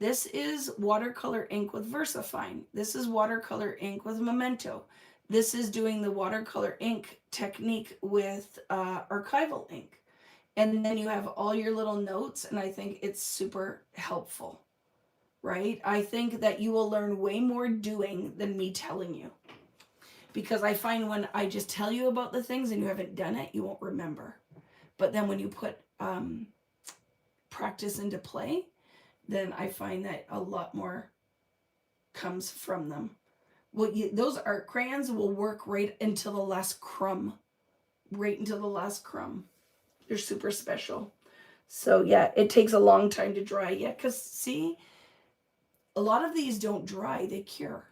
This is watercolor ink with VersaFine. This is watercolor ink with Memento. This is doing the watercolor ink technique with archival ink. And then you have all your little notes, and I think it's super helpful, right? I think that you will learn way more doing than me telling you. Because I find when I just tell you about the things and you haven't done it, you won't remember. But then when you put practice into play, then I find that a lot more comes from them. Well, those art crayons will work right until the last crumb. Right until the last crumb. They're super special. So yeah, it takes a long time to dry. Yeah, because see, a lot of these don't dry, they cure.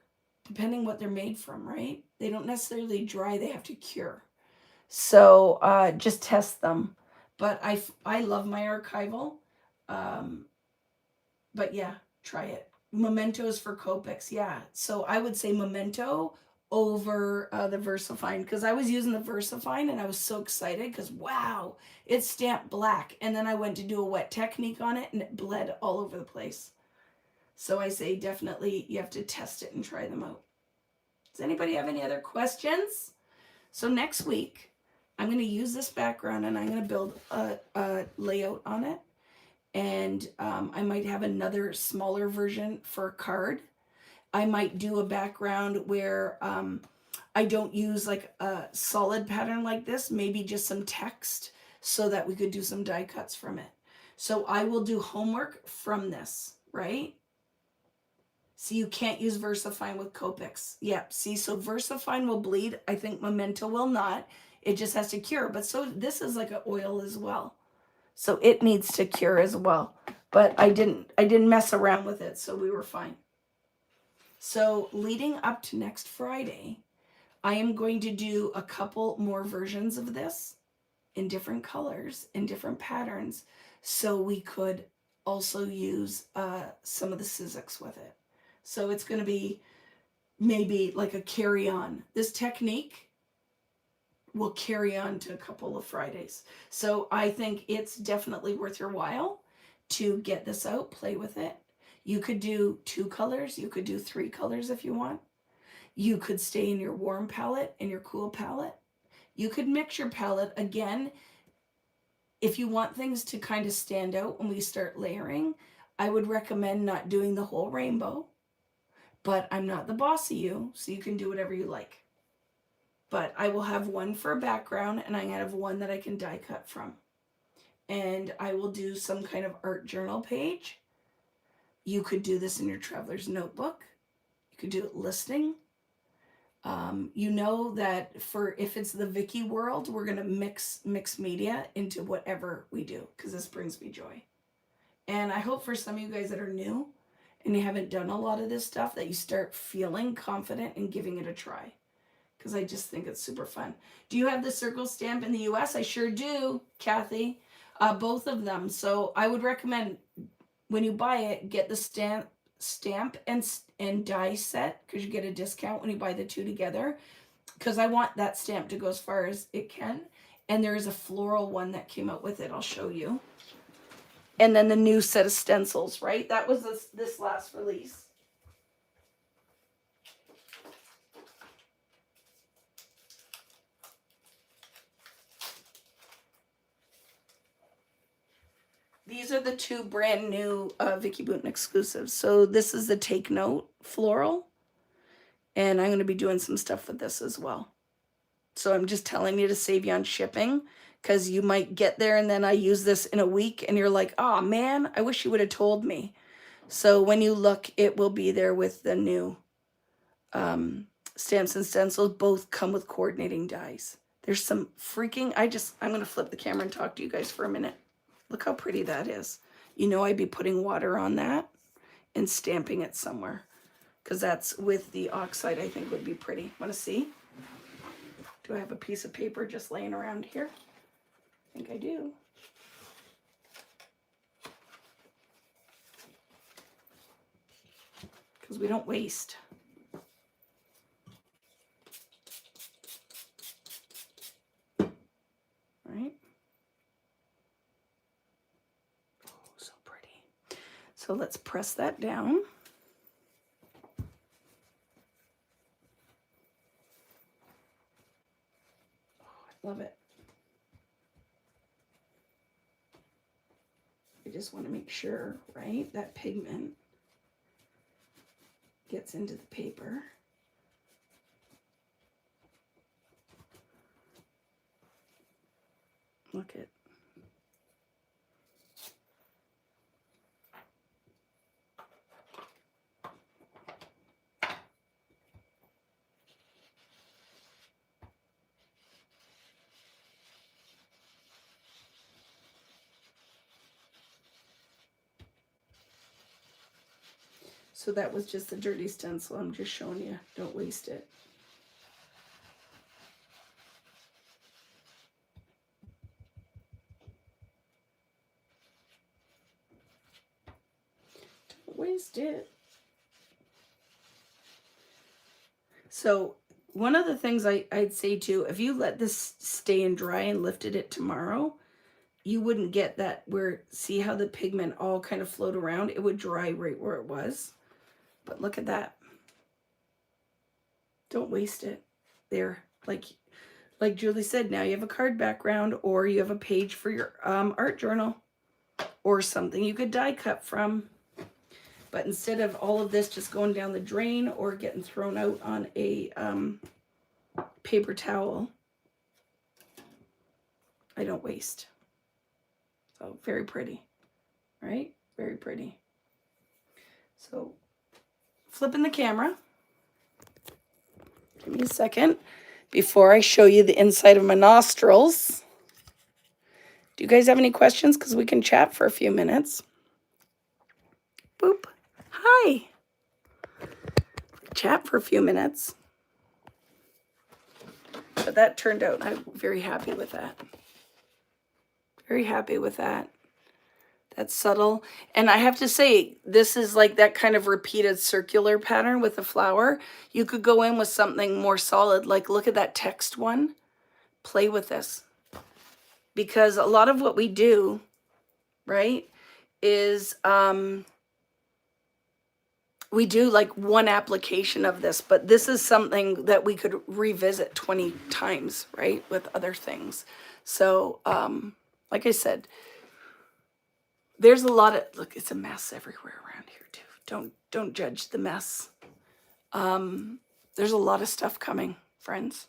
Depending what they're made from, right? They don't necessarily dry, they have to cure. So just test them. But I love my archival. But yeah, try it. Mementos for Copics, yeah. So I would say Memento over the VersaFine, because I was using the VersaFine and I was so excited because wow, it stamped black, and then I went to do a wet technique on it and it bled all over the place. So I say definitely you have to test it and try them out. Does anybody have any other questions? So next week I'm going to use this background and I'm going to build a layout on it, and I might have another smaller version for a card. I might do a background where I don't use like a solid pattern like this, maybe just some text so that we could do some die cuts from it. So I will do homework from this, right? See, you can't use VersaFine with Copics. Yep, see, so VersaFine will bleed. I think Memento will not. It just has to cure. But so this is like an oil as well. So it needs to cure as well. But I didn't mess around with it, so we were fine. So leading up to next Friday, I am going to do a couple more versions of this. in different colors, in different patterns, so we could also use some of the Sizzix with it. So it's going to be maybe like a carry-on. This technique will carry on to a couple of Fridays. So I think it's definitely worth your while to get this out, play with it. You could do 2 colors, you could do 3 colors if you want. You could stay in your warm palette and your cool palette. You could mix your palette again. If you want things to kind of stand out when we start layering, I would recommend not doing the whole rainbow, but I'm not the boss of you, so you can do whatever you like. But I will have one for a background, and I have one that I can die cut from. And I will do some kind of art journal page. You could do this in your traveler's notebook. You could do it listing. You know that for if it's the Vicki world, we're going to mix media into whatever we do, because this brings me joy. And I hope for some of you guys that are new and you haven't done a lot of this stuff, that you start feeling confident in giving it a try, because I just think it's super fun. Do you have the circle stamp in the US? I sure do, Kathy. Both of them. So I would recommend when you buy it, get the stamp and die set, because you get a discount when you buy the 2 together, because I want that stamp to go as far as it can. And there is a floral one that came out with it. I'll show you. And then the new set of stencils, right? That was this last release. These are the 2 brand new Vicki Boutin exclusives. So this is the Take Note floral. And I'm going to be doing some stuff with this as well. So I'm just telling you to save you on shipping, because you might get there and then I use this in a week and you're like, oh man, I wish you would have told me. So when you look, it will be there with the new stamps and stencils. Both come with coordinating dies. There's some freaking, I'm going to flip the camera and talk to you guys for a minute. Look how pretty that is. You know, I'd be putting water on that and stamping it somewhere, because that's with the oxide, I think would be pretty. Want to see? Do I have a piece of paper just laying around here? I think I do. Because we don't waste. Right? Oh, so pretty. So let's press that down. Love it. I just want to make sure, right, that pigment gets into the paper. Look at. So that was just the dirty stencil. I'm just showing you. Don't waste it. Don't waste it. So one of the things I'd say too, if you let this stay and dry and lifted it tomorrow, you wouldn't get that where, see how the pigment all kind of float around? It would dry right where it was. But look at that. Don't waste it. There, like Julie said, now you have a card background, or you have a page for your art journal, or something you could die cut from. But instead of all of this just going down the drain or getting thrown out on a paper towel, I don't waste. So very pretty, right? Very pretty. So flipping the camera. Give me a second before I show you the inside of my nostrils. Do you guys have any questions? Because we can chat for a few minutes. Boop. Hi. Chat for a few minutes. But that turned out, I'm very happy with that. Very happy with that. That's subtle. And I have to say, this is like that kind of repeated circular pattern with the flower. You could go in with something more solid, like look at that text one. Play with this. Because a lot of what we do, right, is we do like one application of this, but this is something that we could revisit 20 times, right, with other things. So, like I said, there's a lot of, look, it's a mess everywhere around here too. Don't judge the mess. There's a lot of stuff coming, friends.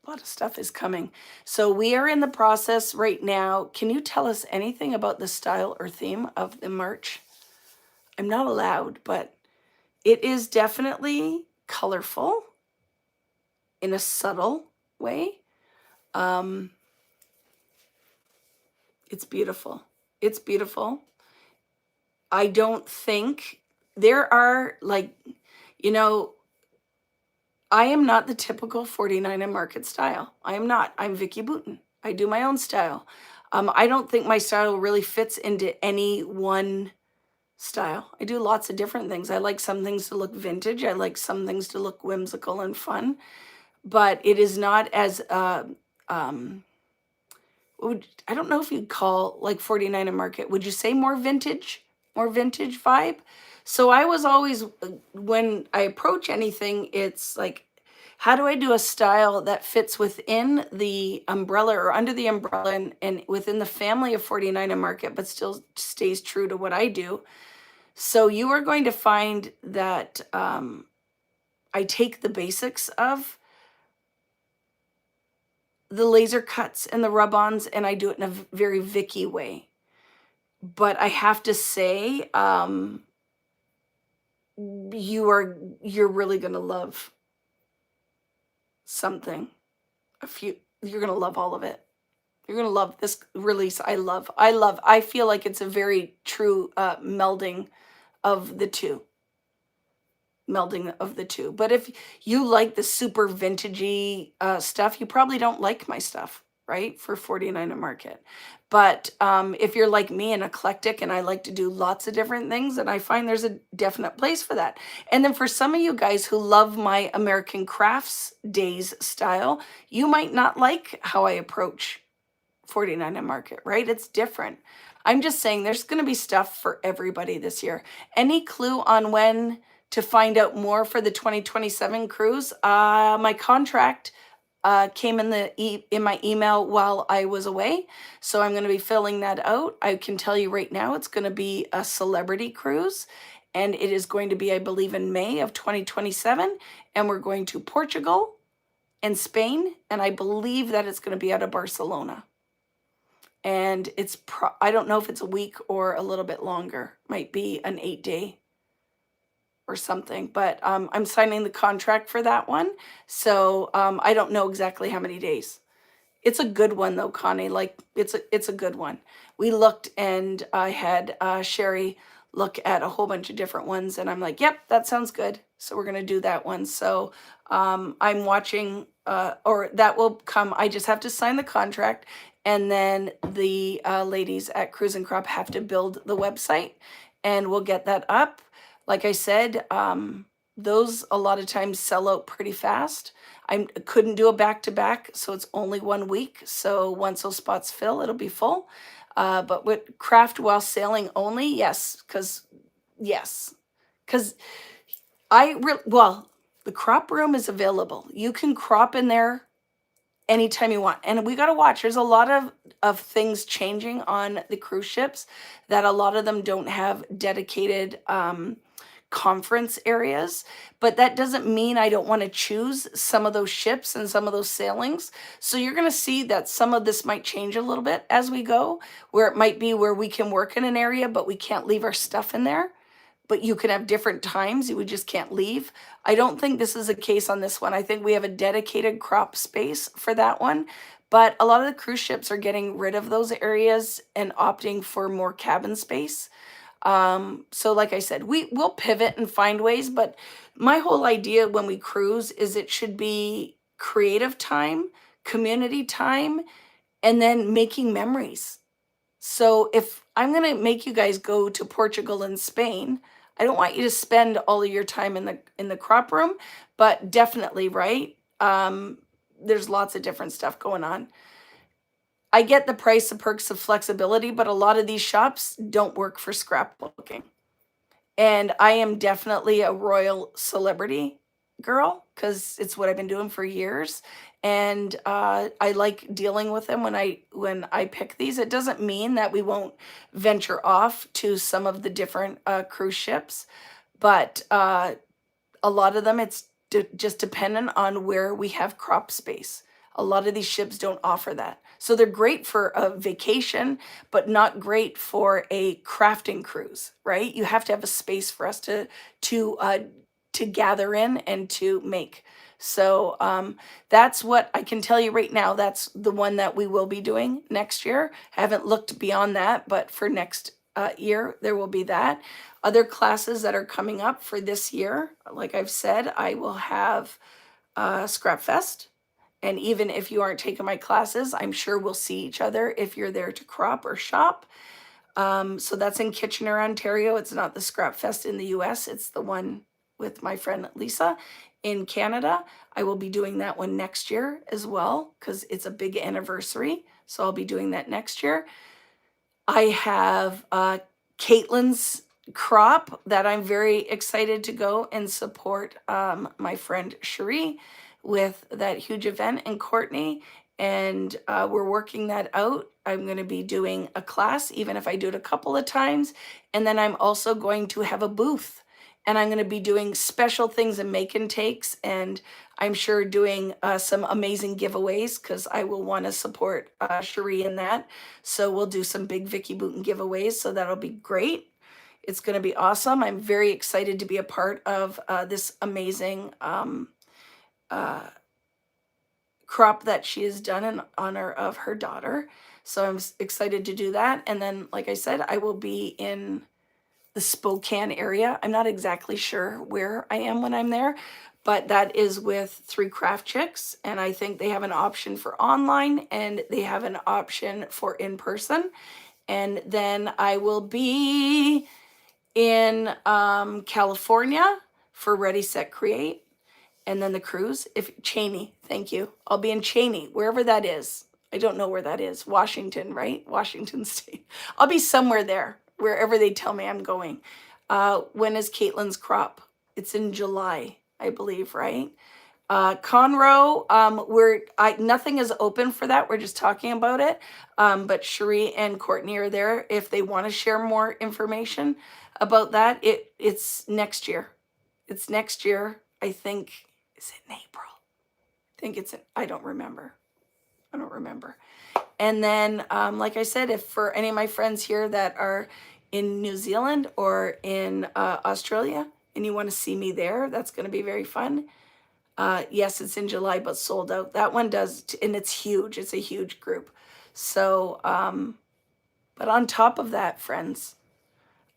A lot of stuff is coming. So we are in the process right now. Can you tell us anything about the style or theme of the March? I'm not allowed, but it is definitely colorful in a subtle way. It's beautiful. It's beautiful. I don't think there are like, you know, I am not the typical 49 and market style. I am not. I'm Vicki Boutin. I do my own style. I don't think my style really fits into any one style. I do lots of different things. I like some things to look vintage. I like some things to look whimsical and fun, but it is not as, I don't know if you'd call like 49 and market. Would you say more vintage vibe? So I was always, when I approach anything, it's like, how do I do a style that fits within the umbrella or under the umbrella and within the family of 49 and market, but still stays true to what I do? So you are going to find that I take the basics of the laser cuts and the rub-ons, and I do it in a very Vicki way. But I have to say, you're really gonna love something. You're gonna love all of it. You're gonna love this release. I feel like it's a very true melding of the two. But if you like the super vintagey stuff, you probably don't like my stuff, right? For 49 a market. But if you're like me and eclectic and I like to do lots of different things, and I find there's a definite place for that. And then for some of you guys who love my American Crafts Days style, you might not like how I approach 49 a market, right? It's different. I'm just saying there's going to be stuff for everybody this year. Any clue on when to find out more for the 2027 cruise? My contract came in my email while I was away, so I'm going to be filling that out. I can tell you right now it's going to be a celebrity cruise, and it is going to be, I believe, in May of 2027, and we're going to Portugal and Spain, and I believe that it's going to be out of Barcelona. And it's I don't know if it's a week or a little bit longer. Might be an 8-day or something, but I'm signing the contract for that one. So I don't know exactly how many days. It's a good one though, Connie. Like it's a good one. We looked, and I had Sherry look at a whole bunch of different ones, and I'm like, yep, that sounds good. So we're gonna do that one. So I'm watching, or that will come. I just have to sign the contract, and then the ladies at Cruise and Crop have to build the website, and we'll get that up. Like I said, those a lot of times sell out pretty fast. I couldn't do a back-to-back, so it's only 1 week. So once those spots fill, it'll be full. But with craft while sailing only, yes, because well, the crop room is available. You can crop in there anytime you want. And we got to watch. There's a lot of things changing on the cruise ships, that a lot of them don't have dedicated conference areas, but that doesn't mean I don't want to choose some of those ships and some of those sailings. So you're going to see that some of this might change a little bit as we go, where it might be where we can work in an area, but we can't leave our stuff in there. But you can have different times. We just can't leave. I don't think this is a case on this one. I think we have a dedicated crop space for that one. But a lot of the cruise ships are getting rid of those areas and opting for more cabin space. So like I said, we'll pivot and find ways, but my whole idea when we cruise is it should be creative time, community time, and then making memories. So if I'm going to make you guys go to Portugal and Spain, I don't want you to spend all of your time in the crop room, but definitely, right? There's lots of different stuff going on. I get the price, the perks of flexibility, but a lot of these shops don't work for scrapbooking. And I am definitely a royal celebrity girl because it's what I've been doing for years. And I like dealing with them when I pick these. It doesn't mean that we won't venture off to some of the different cruise ships, but a lot of them it's just dependent on where we have crop space. A lot of these ships don't offer that. So they're great for a vacation, but not great for a crafting cruise, right? You have to have a space for us to gather in and to make. So that's what I can tell you right now. That's the one that we will be doing next year. Haven't looked beyond that, but for next year, there will be that. Other classes that are coming up for this year, like I've said, I will have Scrap Fest. And even if you aren't taking my classes, I'm sure we'll see each other if you're there to crop or shop. So that's in Kitchener, Ontario. It's not the Scrap Fest in the US. It's the one with my friend Lisa in Canada. I will be doing that one next year as well because it's a big anniversary. So I'll be doing that next year. I have Caitlin's crop that I'm very excited to go and support my friend Cherie with that huge event, and Courtney. And we're working that out. I'm going to be doing a class, even if I do it a couple of times. And then I'm also going to have a booth. And I'm going to be doing special things and make and takes. And I'm sure doing some amazing giveaways because I will want to support Cherie in that. So we'll do some big Vicki Boutin giveaways. So that'll be great. It's going to be awesome. I'm very excited to be a part of this amazing crop that she has done in honor of her daughter. So I'm excited to do that. And then, like I said, I will be in the Spokane area. I'm not exactly sure where I am when I'm there, but that is with 3 Craft Chicks. And I think they have an option for online and they have an option for in person. And then I will be in California for Ready, Set, Create. And then the cruise, if Cheney, thank you. I'll be in Cheney, wherever that is. I don't know where that is. Washington, right? Washington State. I'll be somewhere there, wherever they tell me I'm going. When is Caitlin's crop? It's in July, I believe, right? Conroe, nothing is open for that. We're just talking about it. But Cherie and Courtney are there if they want to share more information about that. It's next year. It's next year, I think. Is it in April? I think it's I don't remember. And then, like I said, if for any of my friends here that are in New Zealand or in Australia and you want to see me there, that's going to be very fun. Yes, it's in July, but sold out. That one does, and it's huge. It's a huge group. So, but on top of that, friends,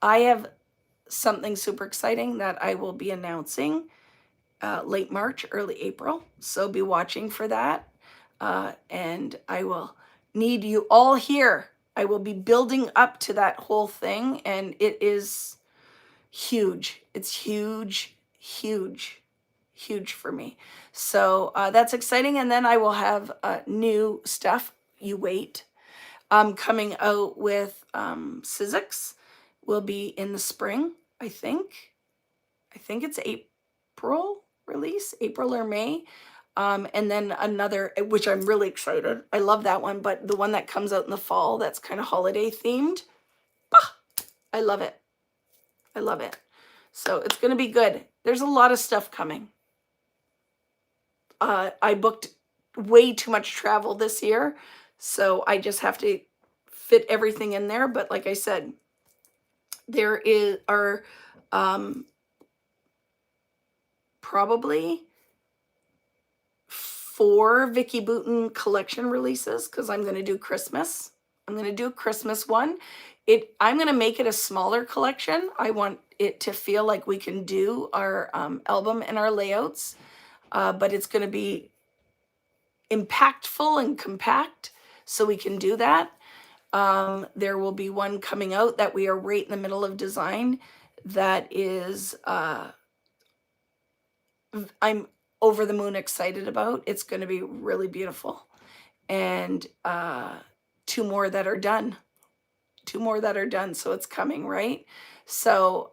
I have something super exciting that I will be announcing late March, early April. So be watching for that. And I will need you all here. I will be building up to that whole thing. And it is huge. It's huge, huge, huge for me. So that's exciting. And then I will have new stuff. You wait. Coming out with Sizzix will be in the spring, I think. I think it's April release, April or May. And then another, which I'm really excited. I love that one, but the one that comes out in the fall, that's kind of holiday themed. I love it. I love it. So it's going to be good. There's a lot of stuff coming. I booked way too much travel this year, so I just have to fit everything in there. But like I said, there are probably 4 Vicki Boutin collection releases because I'm going to do Christmas. I'm going to do a Christmas one. I'm going to make it a smaller collection. I want it to feel like we can do our album and our layouts, but it's going to be impactful and compact. so we can do that. There will be one coming out that we are right in the middle of design that is, I'm over the moon excited about. It's going to be really beautiful. And two more that are done. So it's coming, right? So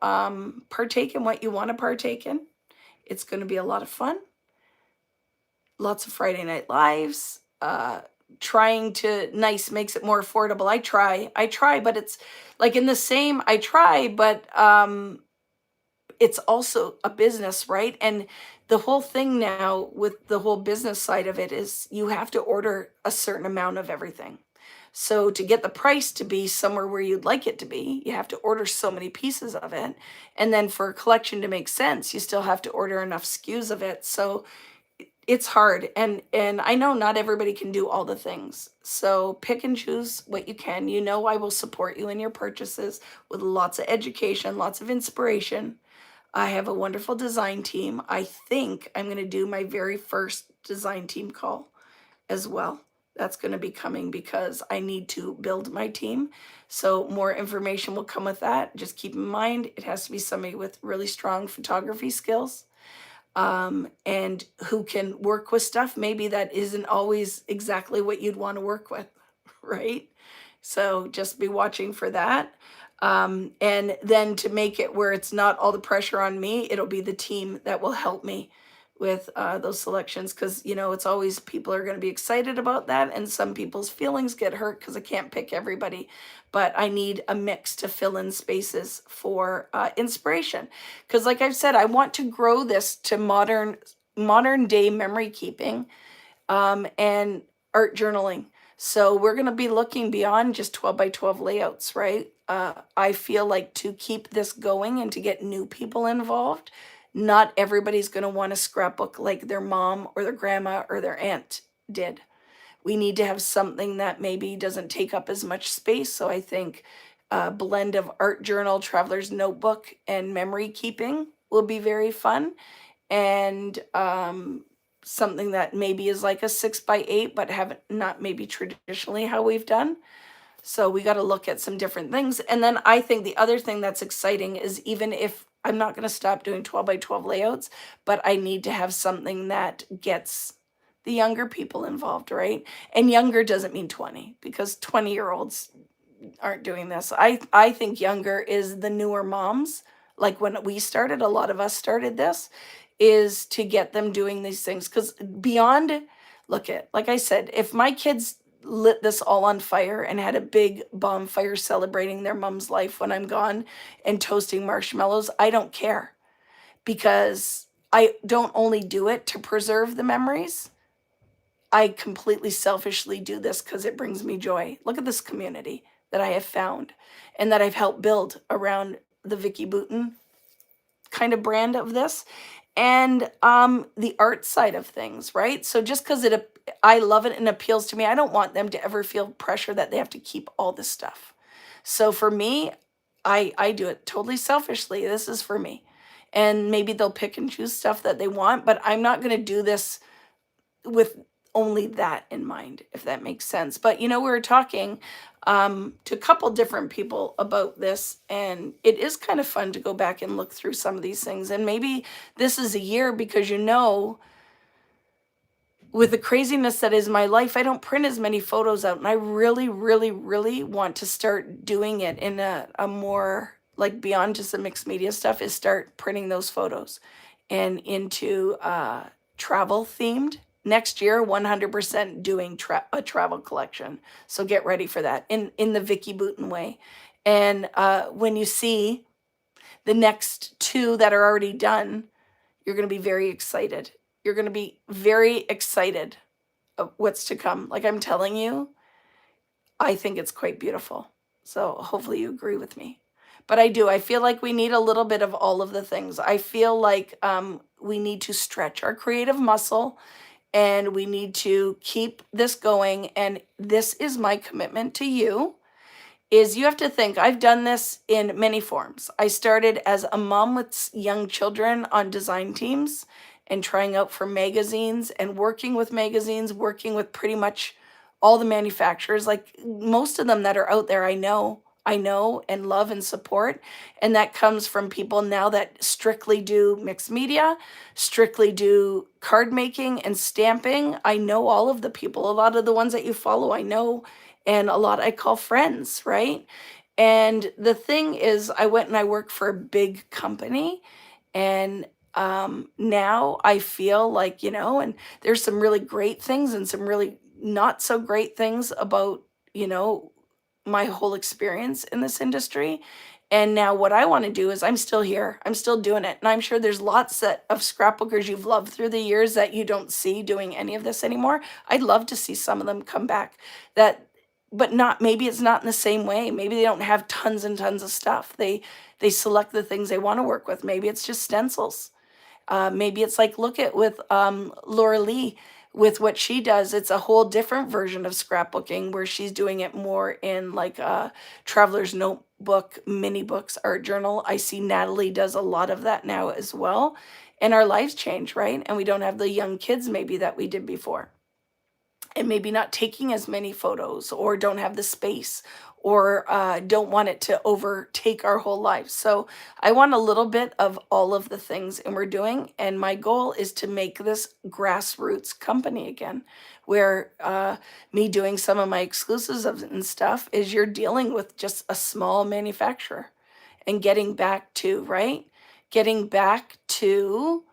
partake in what you want to partake in. It's going to be a lot of fun. Lots of Friday Night Lives. Trying to nice makes it more affordable. I try, but it's like in the same, I try, but it's also a business, right? And the whole thing now with the whole business side of it is you have to order a certain amount of everything. So to get the price to be somewhere where you'd like it to be, you have to order so many pieces of it. And then for a collection to make sense, you still have to order enough SKUs of it. So it's hard. And I know not everybody can do all the things. So pick and choose what you can. You know, I will support you in your purchases with lots of education, lots of inspiration. I have a wonderful design team. I think I'm going to do my very first design team call as well. That's going to be coming because I need to build my team. So more information will come with that. Just keep in mind, it has to be somebody with really strong photography skills, and who can work with stuff maybe that isn't always exactly what you'd want to work with, right? So just be watching for that. And then to make it where it's not all the pressure on me, it'll be the team that will help me with those selections, because you know it's always people are going to be excited about that, and some people's feelings get hurt because I can't pick everybody, but I need a mix to fill in spaces for inspiration, because like I've said, I want to grow this to modern day memory keeping and art journaling. So we're going to be looking beyond just 12 by 12 layouts, right? I feel like to keep this going and to get new people involved, not everybody's going to want to scrapbook like their mom or their grandma or their aunt did. We need to have something that maybe doesn't take up as much space. So I think a blend of art journal, traveler's notebook, and memory keeping will be very fun. And something that maybe is like a 6x8, but not maybe traditionally how we've done. So we got to look at some different things. And then I think the other thing that's exciting is, even if I'm not going to stop doing 12 by 12 layouts, but I need to have something that gets the younger people involved, right? And younger doesn't mean 20, because 20-year-olds aren't doing this. I think younger is the newer moms. Like when we started, a lot of us started this, is to get them doing these things. Because beyond, like I said, if my kids lit this all on fire and had a big bonfire celebrating their mom's life when I'm gone and toasting marshmallows, I don't care, because I don't only do it to preserve the memories. I completely selfishly do this because it brings me joy. Look at this community that I have found and that I've helped build around the Vicki Boutin kind of brand of this, and the art side of things, right? So just because I love it and appeals to me, I don't want them to ever feel pressure that they have to keep all this stuff. So for me, I do it totally selfishly. This is for me. And maybe they'll pick and choose stuff that they want, but I'm not going to do this with only that in mind, if that makes sense. But you know, we were talking to a couple different people about this, and it is kind of fun to go back and look through some of these things. And maybe this is a year, because you know, with the craziness that is my life, I don't print as many photos out, and I really, really, really want to start doing it in a more, like, beyond just the mixed media stuff, is start printing those photos and into travel themed. Next year, 100% doing a travel collection. So get ready for that in the Vicki Boutin way. And when you see the next two that are already done, you're going to be very excited. You're going to be very excited of what's to come. Like I'm telling you, I think it's quite beautiful. So hopefully you agree with me. But I do. I feel like we need a little bit of all of the things. I feel like we need to stretch our creative muscle, and we need to keep this going. And this is my commitment to you, is you have to think, I've done this in many forms. I started as a mom with young children on design teams and trying out for magazines and working with magazines, working with pretty much all the manufacturers, like most of them that are out there, I know and love and support. And that comes from people now that strictly do mixed media, strictly do card making and stamping. I know all of the people, a lot of the ones that you follow, I know, and a lot I call friends, right? And the thing is, I went and I worked for a big company, and now I feel like, and there's some really great things and some really not so great things about, you know, my whole experience in this industry. And now what I want to do is I'm still here. I'm still doing it. And I'm sure there's lots of scrapbookers you've loved through the years that you don't see doing any of this anymore. I'd love to see some of them come back. That but not, maybe it's not in the same way. Maybe they don't have tons and tons of stuff. They select the things they want to work with. Maybe it's just stencils. Maybe it's like, look at with Laura Lee with what she does. It's a whole different version of scrapbooking where she's doing it more in like a traveler's notebook, mini books, art journal. I see Natalie does a lot of that now as well. And our lives change, right? And we don't have the young kids maybe that we did before. And maybe not taking as many photos or don't have the space or don't want it to overtake our whole life. So I want a little bit of all of the things and we're doing. And my goal is to make this grassroots company again, where me doing some of my exclusives and stuff is you're dealing with just a small manufacturer and getting back to, right? Getting back to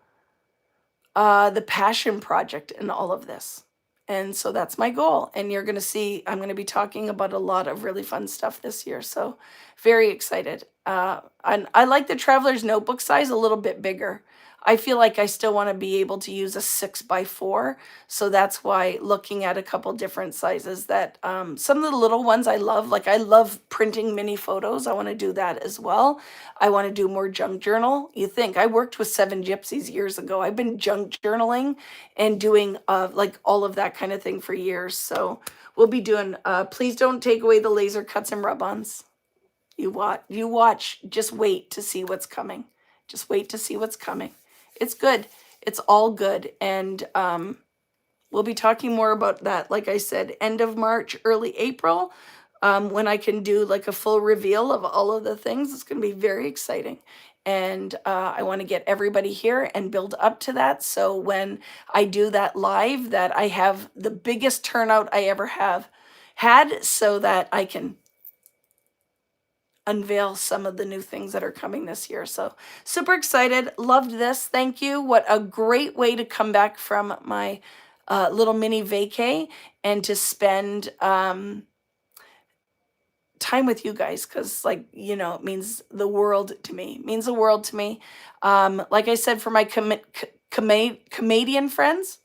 the passion project in all of this. And so that's my goal. And you're going to see, I'm going to be talking about a lot of really fun stuff this year. So very excited. And I like the Traveler's Notebook size a little bit bigger. I feel like I still want to be able to use a 6x4. So that's why looking at a couple different sizes that some of the little ones I love, like I love printing mini photos. I want to do that as well. I want to do more junk journal. You think I worked with 7 Gypsies years ago. I've been junk journaling and doing like all of that kind of thing for years. So we'll be doing, please don't take away the laser cuts and rub-ons. You watch, just wait to see what's coming. Just wait to see what's coming. It's good. It's all good. And we'll be talking more about that, like I said, end of March, early April, when I can do like a full reveal of all of the things. It's going to be very exciting. And I want to get everybody here and build up to that. So when I do that live, that I have the biggest turnout I ever have had so that I can unveil some of the new things that are coming this year. So super excited. Loved this. Thank you. What a great way to come back from my little mini vacay and to spend time with you guys, because like, it means the world to me. It means the world to me. Like I said, for my Canadian friends,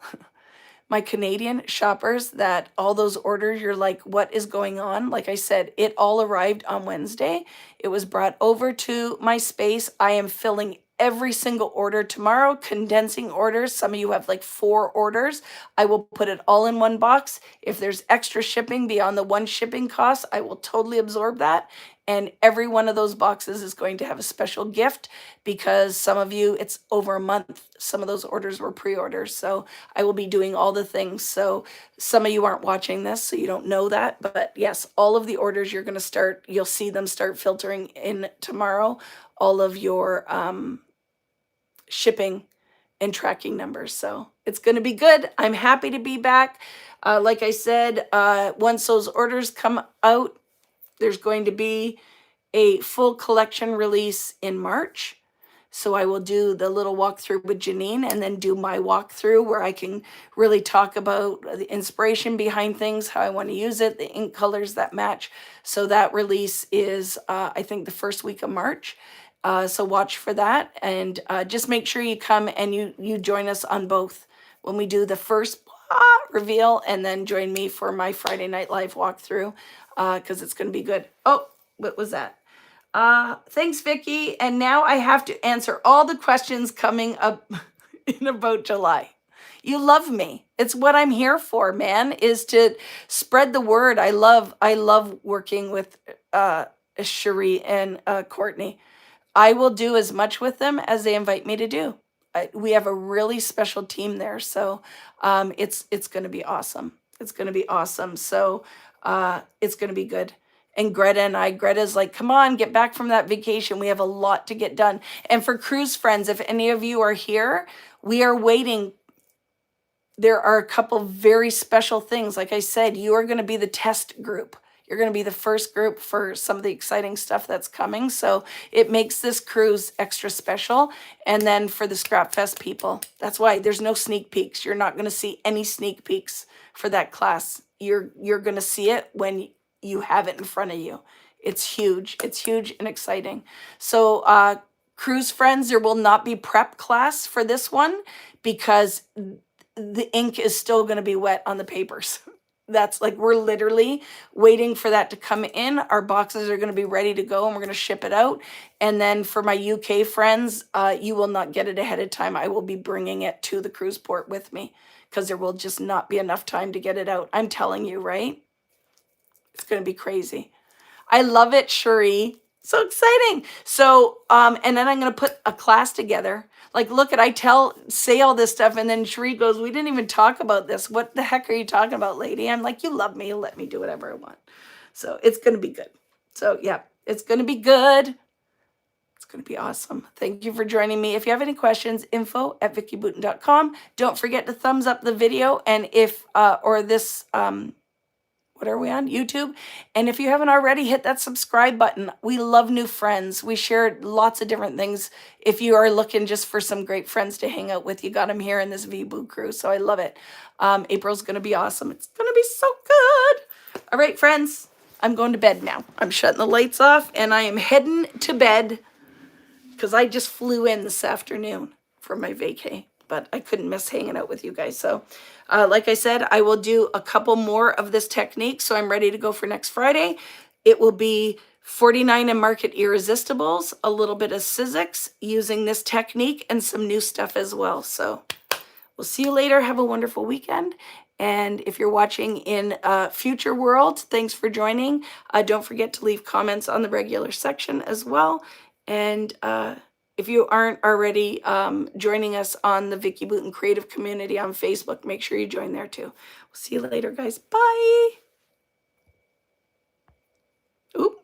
my Canadian shoppers, that all those orders, you're like, what is going on? Like I said, it all arrived on Wednesday. It was brought over to my space. I am filling every single order tomorrow, condensing orders. Some of you have like 4 orders. I will put it all in one box. If there's extra shipping beyond the one shipping cost, I will totally absorb that. And every one of those boxes is going to have a special gift, because some of you, it's over a month. Some of those orders were pre-orders. So I will be doing all the things. So some of you aren't watching this, so you don't know that. But yes, all of the orders you're going to start, you'll see them start filtering in tomorrow. All of your shipping and tracking numbers. So it's going to be good. I'm happy to be back. Like I said, once those orders come out, there's going to be a full collection release in March. So I will do the little walkthrough with Janine and then do my walkthrough where I can really talk about the inspiration behind things, how I want to use it, the ink colors that match. So that release is, I think, the first week of March. So watch for that, and just make sure you come and you join us on both when we do the first reveal, and then join me for my Friday Night Live walkthrough, because it's going to be good. Oh, what was that? Thanks, Vicki. And now I have to answer all the questions coming up in about July. You love me. It's what I'm here for, man, is to spread the word. I love working with Cherie and Courtney. I will do as much with them as they invite me to do. We have a really special team there, so it's going to be awesome. It's going to be awesome. So it's going to be good. And Greta's like, come on, get back from that vacation. We have a lot to get done. And for cruise friends, if any of you are here, we are waiting. There are a couple very special things. Like I said, you are going to be the test group. You're going to be the first group for some of the exciting stuff that's coming. So it makes this cruise extra special. And then for the Scrap Fest people, that's why there's no sneak peeks. You're not going to see any sneak peeks for that class. You're going to see it when you have it in front of you. It's huge. It's huge and exciting. So cruise friends, there will not be prep class for this one because the ink is still going to be wet on the papers. That's like, we're literally waiting for that to come in. Our boxes are going to be ready to go and we're going to ship it out. And then for my UK friends, you will not get it ahead of time. I will be bringing it to the cruise port with me because there will just not be enough time to get it out. I'm telling you, right? It's going to be crazy. I love it, Cherie. So exciting. So, and then I'm going to put a class together. Like, look say all this stuff. And then Cherie goes, we didn't even talk about this. What the heck are you talking about, lady? I'm like, you love me. You let me do whatever I want. So it's going to be good. So yeah, it's going to be good. It's going to be awesome. Thank you for joining me. If you have any questions, info@vickyboutin.com. Don't forget to thumbs up the video. And if, or this, what are we on? YouTube. And if you haven't already, hit that subscribe button. We love new friends. We share lots of different things. If you are looking just for some great friends to hang out with, you got them here in this VBoo crew. So I love it. April's going to be awesome. It's going to be so good. All right, friends, I'm going to bed now. I'm shutting the lights off and I am heading to bed because I just flew in this afternoon for my vacay. But I couldn't miss hanging out with you guys. So like I said, I will do a couple more of this technique. So I'm ready to go for next Friday. It will be 49 and Market Irresistibles, a little bit of Sizzix using this technique and some new stuff as well. So we'll see you later. Have a wonderful weekend. And if you're watching in Future World, thanks for joining. Don't forget to leave comments on the regular section as well. And if you aren't already joining us on the Vicki Boutin Creative Community on Facebook, make sure you join there too. We'll see you later, guys. Bye. Oop.